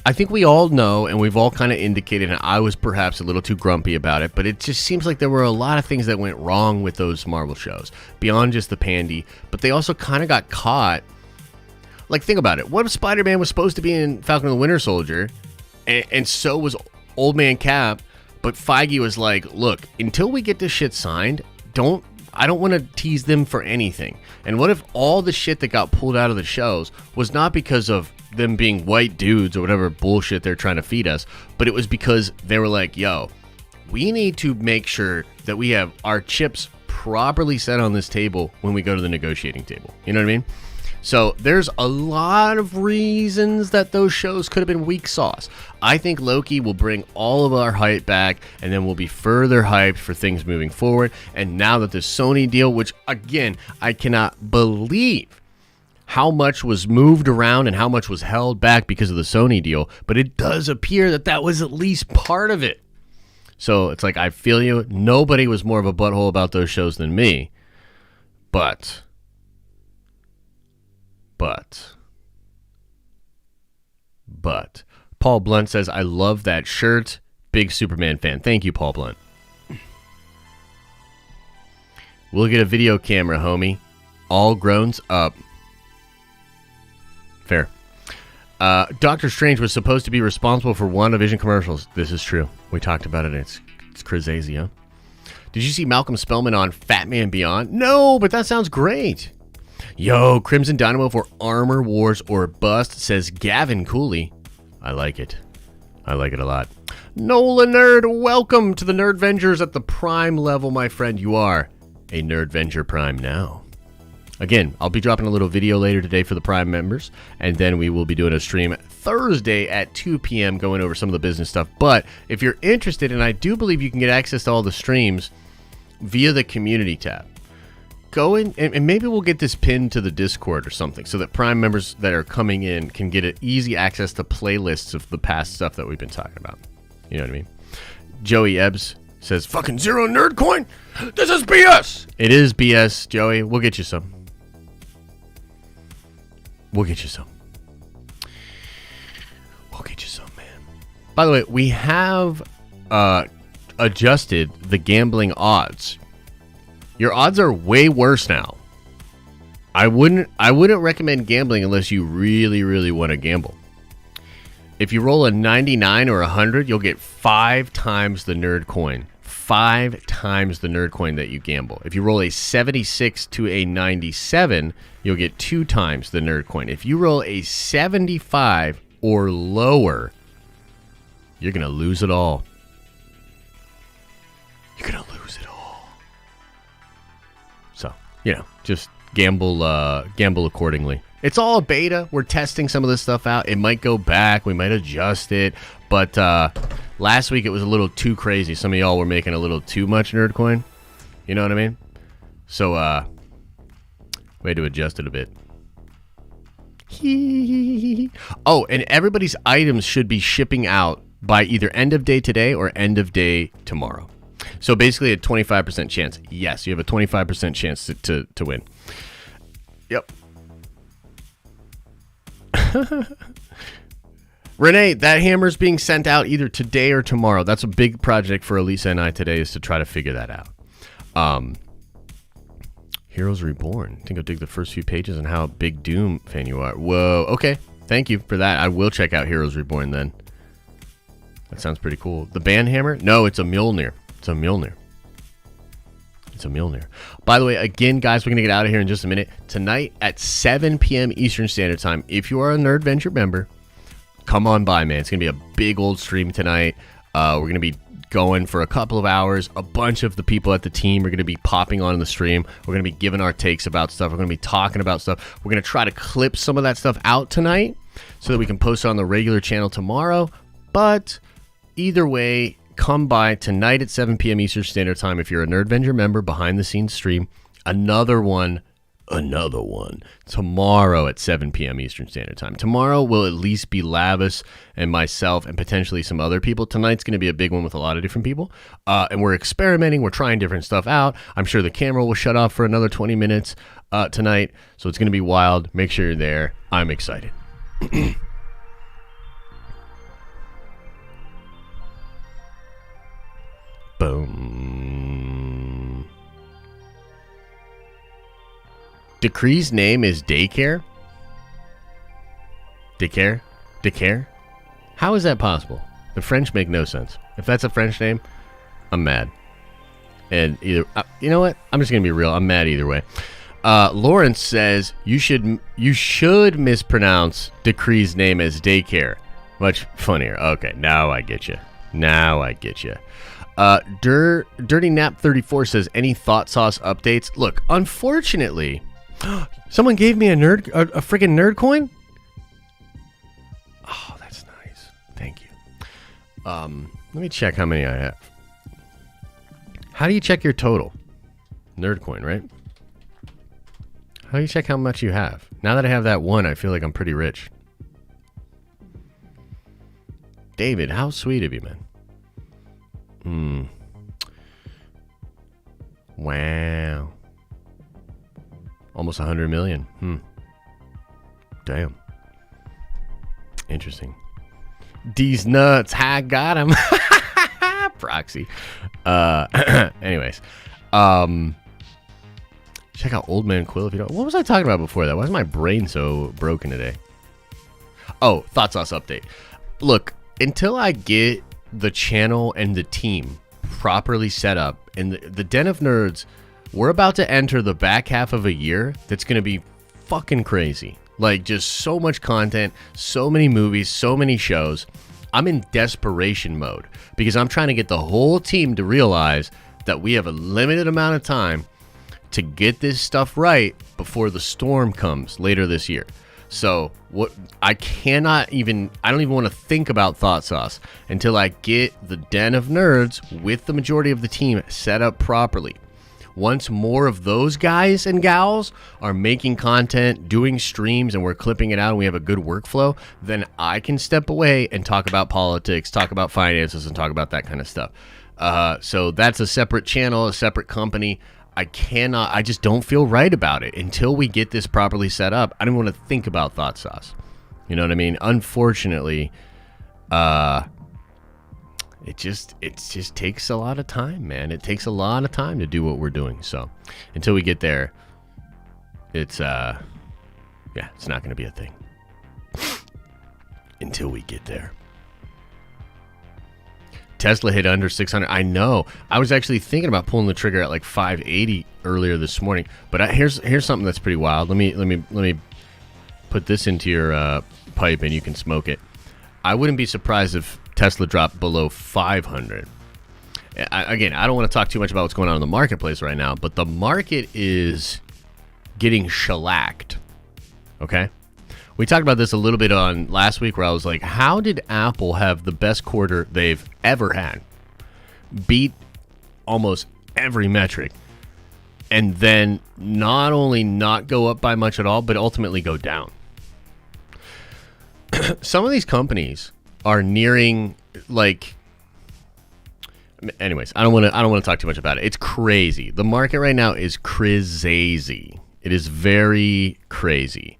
I think we all know, and we've all kind of indicated, and I was perhaps a little too grumpy about it, but it just seems like there were a lot of things that went wrong with those Marvel shows, beyond just the pandy, but they also kind of got caught. Like, think about it. What if Spider-Man was supposed to be in Falcon and the Winter Soldier, and so was Old Man Cap, but Feige was like, look, until we get this shit signed, I don't want to tease them for anything. And what if all the shit that got pulled out of the shows was not because of them being white dudes or whatever bullshit they're trying to feed us, but it was because they were like, yo, we need to make sure that we have our chips properly set on this table when we go to the negotiating table. You know what I mean? So there's a lot of reasons that those shows could have been weak sauce. I think Loki will bring all of our hype back, and then we'll be further hyped for things moving forward. And now that the Sony deal, which again, I cannot believe how much was moved around and how much was held back because of the Sony deal, but it does appear that that was at least part of it. So it's like, I feel you. Nobody was more of a butthole about those shows than me. But Paul Blunt says, I love that shirt. Big Superman fan. Thank you, Paul Blunt. We'll get a video camera, homie. All grown up. Fair. Doctor Strange was supposed to be responsible for WandaVision commercials. This is true. We talked about it. It's crazy, huh? Did you see Malcolm Spellman on Fat Man Beyond? No, but that sounds great. Yo, Crimson Dynamo for Armor Wars or Bust, says Gavin Cooley. I like it. I like it a lot. Nola Nerd, welcome to the Nerdvengers at the Prime level, my friend. You are a Nerdvenger Prime now. Again, I'll be dropping a little video later today for the Prime members, and then we will be doing a stream Thursday at 2 p.m. going over some of the business stuff. But if you're interested, and I do believe you can get access to all the streams via the community tab, go in, and maybe we'll get this pinned to the Discord or something so that Prime members that are coming in can get easy access to playlists of the past stuff that we've been talking about. You know what I mean? Joey Ebbs says, fucking zero nerd coin? This is BS! It is BS, Joey. We'll get you some. We'll get you some. We'll get you some, man. By the way, we have adjusted the gambling odds. Your odds are way worse now. I wouldn't recommend gambling unless you really, really want to gamble. If you roll a 99 or 100, you'll get 5 times the nerd coin. 5 times the nerd coin that you gamble. If you roll a 76 to a 97, you'll get 2 times the nerd coin. If you roll a 75 or lower, you're going to lose it all. You're going to lose it all. So, you know, just gamble accordingly. It's all a beta. We're testing some of this stuff out. It might go back. We might adjust it. But last week it was a little too crazy. Some of y'all were making a little too much nerd coin. You know what I mean? So we had to adjust it a bit. Oh, and everybody's items should be shipping out by either end of day today or end of day tomorrow. So basically a 25% chance. Yes, you have a 25% chance to win. Yep. Renee, that hammer's being sent out either today or tomorrow. That's a big project for Elisa and I today, is to try to figure that out. Heroes Reborn. I think I'll dig the first few pages on how big Doom fan you are. Whoa, okay. Thank you for that. I will check out Heroes Reborn then. That sounds pretty cool. The band hammer? No, it's a Mjolnir. It's a Mjolnir. It's a Mjolnir. By the way, again, guys, we're going to get out of here in just a minute. Tonight at 7 p.m. Eastern Standard Time, if you are a Nerdventure member, come on by, man. It's going to be a big old stream tonight. We're going to be going for a couple of hours. A bunch of the people at the team are going to be popping on the stream. We're going to be giving our takes about stuff. We're going to be talking about stuff. We're going to try to clip some of that stuff out tonight so that we can post it on the regular channel tomorrow. But either way, come by tonight at 7 p.m. Eastern Standard Time if you're a Nerdventure member, behind the scenes stream. Another one tomorrow at 7 p.m. Eastern Standard Time. Tomorrow will at least be Lavis and myself and potentially some other people. Tonight's going to be a big one with a lot of different people. And we're experimenting. We're trying different stuff out. I'm sure the camera will shut off for another 20 minutes tonight. So it's going to be wild. Make sure you're there. I'm excited. Boom. Decree's name is Daycare? Daycare? How is that possible? The French make no sense. If that's a French name, I'm mad. And either, you know what? I'm just going to be real. I'm mad either way. Lawrence says you should mispronounce Decree's name as Daycare. Much funnier. Okay, now I get you. Now I get you. Dirty Nap 34 says, any thought sauce updates? Look, unfortunately, someone gave me a freaking nerd coin. Oh, that's nice. Thank you. Let me check how many I have. How do you check your total? Nerd coin, right? How do you check how much you have? Now that I have that one, I feel like I'm pretty rich. David, how sweet of you, man. Wow. Almost 100 million. Damn. Interesting. These nuts. I got him. Proxy. Anyways. Check out Old Man Quill if you don't. What was I talking about before that? Why is my brain so broken today? Oh, Thought Sauce update. Look, until I get the channel and the team properly set up, and the Den of Nerds, we're about to enter the back half of a year that's going to be fucking crazy. Like, just so much content, so many movies, so many shows. I'm in desperation mode because I'm trying to get the whole team to realize that we have a limited amount of time to get this stuff right before the storm comes later this year. So I don't even want to think about Thought Sauce until I get the Den of Nerds with the majority of the team set up properly. Once more of those guys and gals are making content, doing streams, and we're clipping it out and we have a good workflow, then I can step away and talk about politics, talk about finances, and talk about that kind of stuff. So that's a separate channel, a separate company. I just don't feel right about it until we get this properly set up. I don't want to think about Thought Sauce. You know what I mean? Unfortunately, it just takes a lot of time, man. It takes a lot of time to do what we're doing. So until we get there, it's not going to be a thing until we get there. Tesla hit under 600. I know. I was actually thinking about pulling the trigger at like 580 earlier this morning. But here's something that's pretty wild. Let me put this into your pipe and you can smoke it. I wouldn't be surprised if Tesla dropped below 500. I don't want to talk too much about what's going on in the marketplace right now, but the market is getting shellacked. Okay? We talked about this a little bit on last week where I was like, how did Apple have the best quarter they've ever had? Beat almost every metric. And then not only not go up by much at all, but ultimately go down. Some of these companies are nearing like... Anyways, I don't want to talk too much about it. It's crazy. The market right now is crazy. It is very crazy.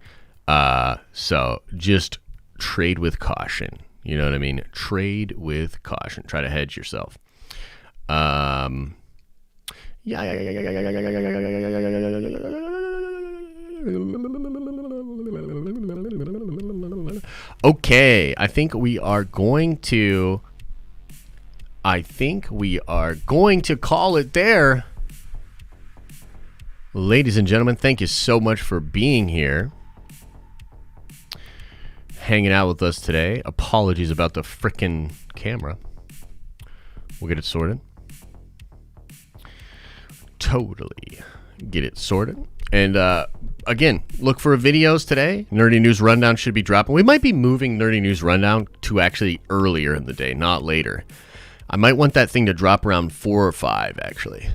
So just trade with caution. You know what I mean? Trade with caution. Try to hedge yourself. Okay, I think we are going to call it there. Ladies and gentlemen, thank you so much for being here. Hanging out with us today. Apologies about the frickin' camera. We'll get it sorted. Totally get it sorted. And again, look for videos today. Nerdy News Rundown should be dropping. We might be moving Nerdy News Rundown to actually earlier in the day, not later. I might want that thing to drop around 4 or 5, actually.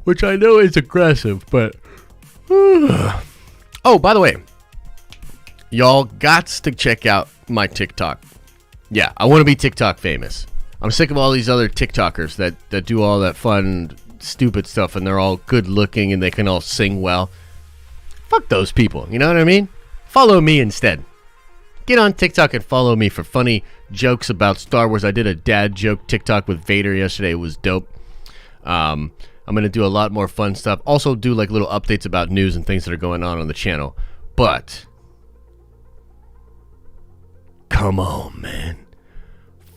Which I know is aggressive, but... Oh, by the way, y'all gots to check out my TikTok. Yeah, I want to be TikTok famous. I'm sick of all these other TikTokers that do all that fun, stupid stuff, and they're all good looking and they can all sing well. Fuck those people, you know what I mean? Follow me instead. Get on TikTok and follow me for funny jokes about Star Wars. I did a dad joke TikTok with Vader yesterday. It was dope. I'm going to do a lot more fun stuff. Also do like little updates about news and things that are going on the channel. But come on, man.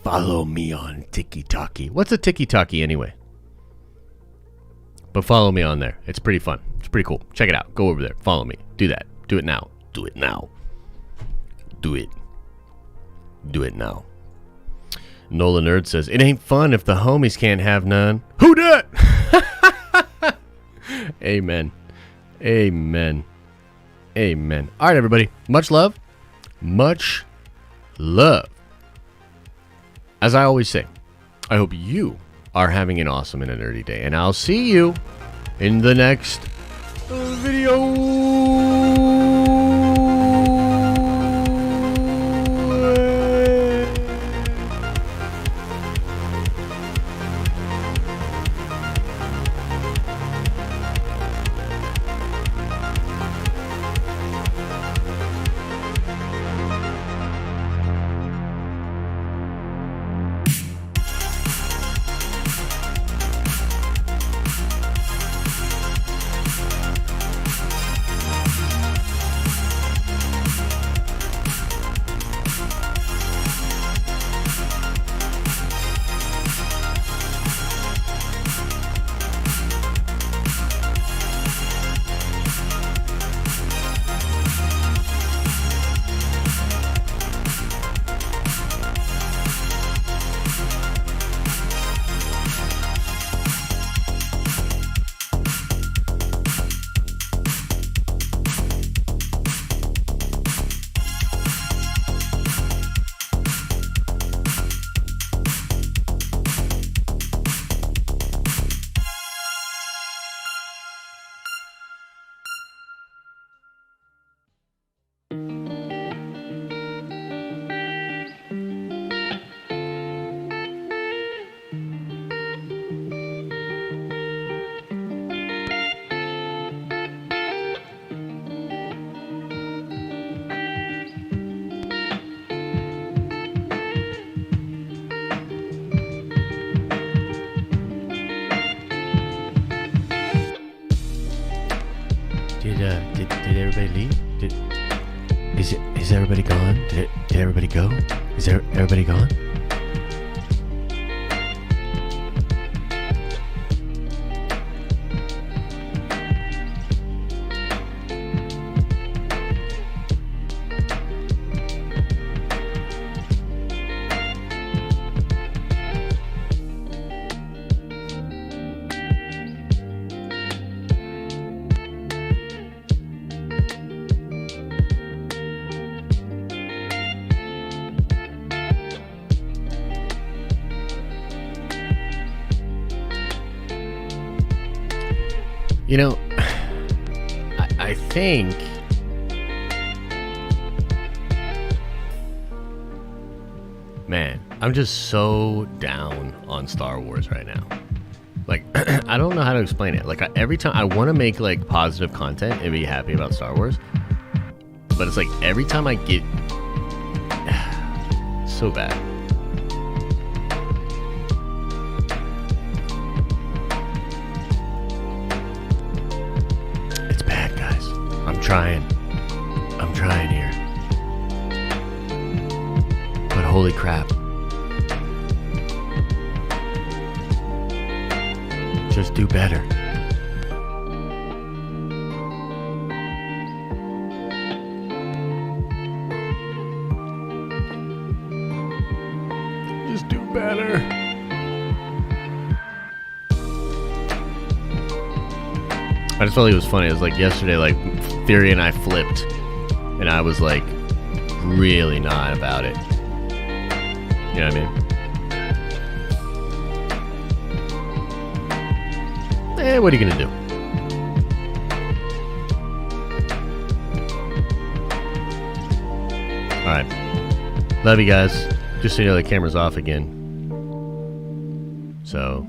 Follow me on TikTok. What's a TikTok anyway? But follow me on there. It's pretty fun. It's pretty cool. Check it out. Go over there. Follow me. Do that. Do it now. Do it now. Do it. Do it now. Nola Nerd says, it ain't fun if the homies can't have none. Who dat? Amen. Amen. Amen. All right, everybody. Much love. Much love. As I always say, I hope you are having an awesome and a nerdy day. And I'll see you in the next video. Did everybody leave? Is everybody gone? Did everybody go? Is everybody gone? You know, I think man, I'm just so down on Star Wars right now. Like, I don't know how to explain it. Like, every time I want to make like positive content and be happy about Star Wars, but it's like every time I get so bad. I'm trying here. But holy crap. Just do better. Just do better. I just felt like it was funny. It was like yesterday, like Theory and I flipped, and I was like really not about it. You know what I mean? What are you gonna do? All right, love you guys. Just so you know, the camera's off again. So.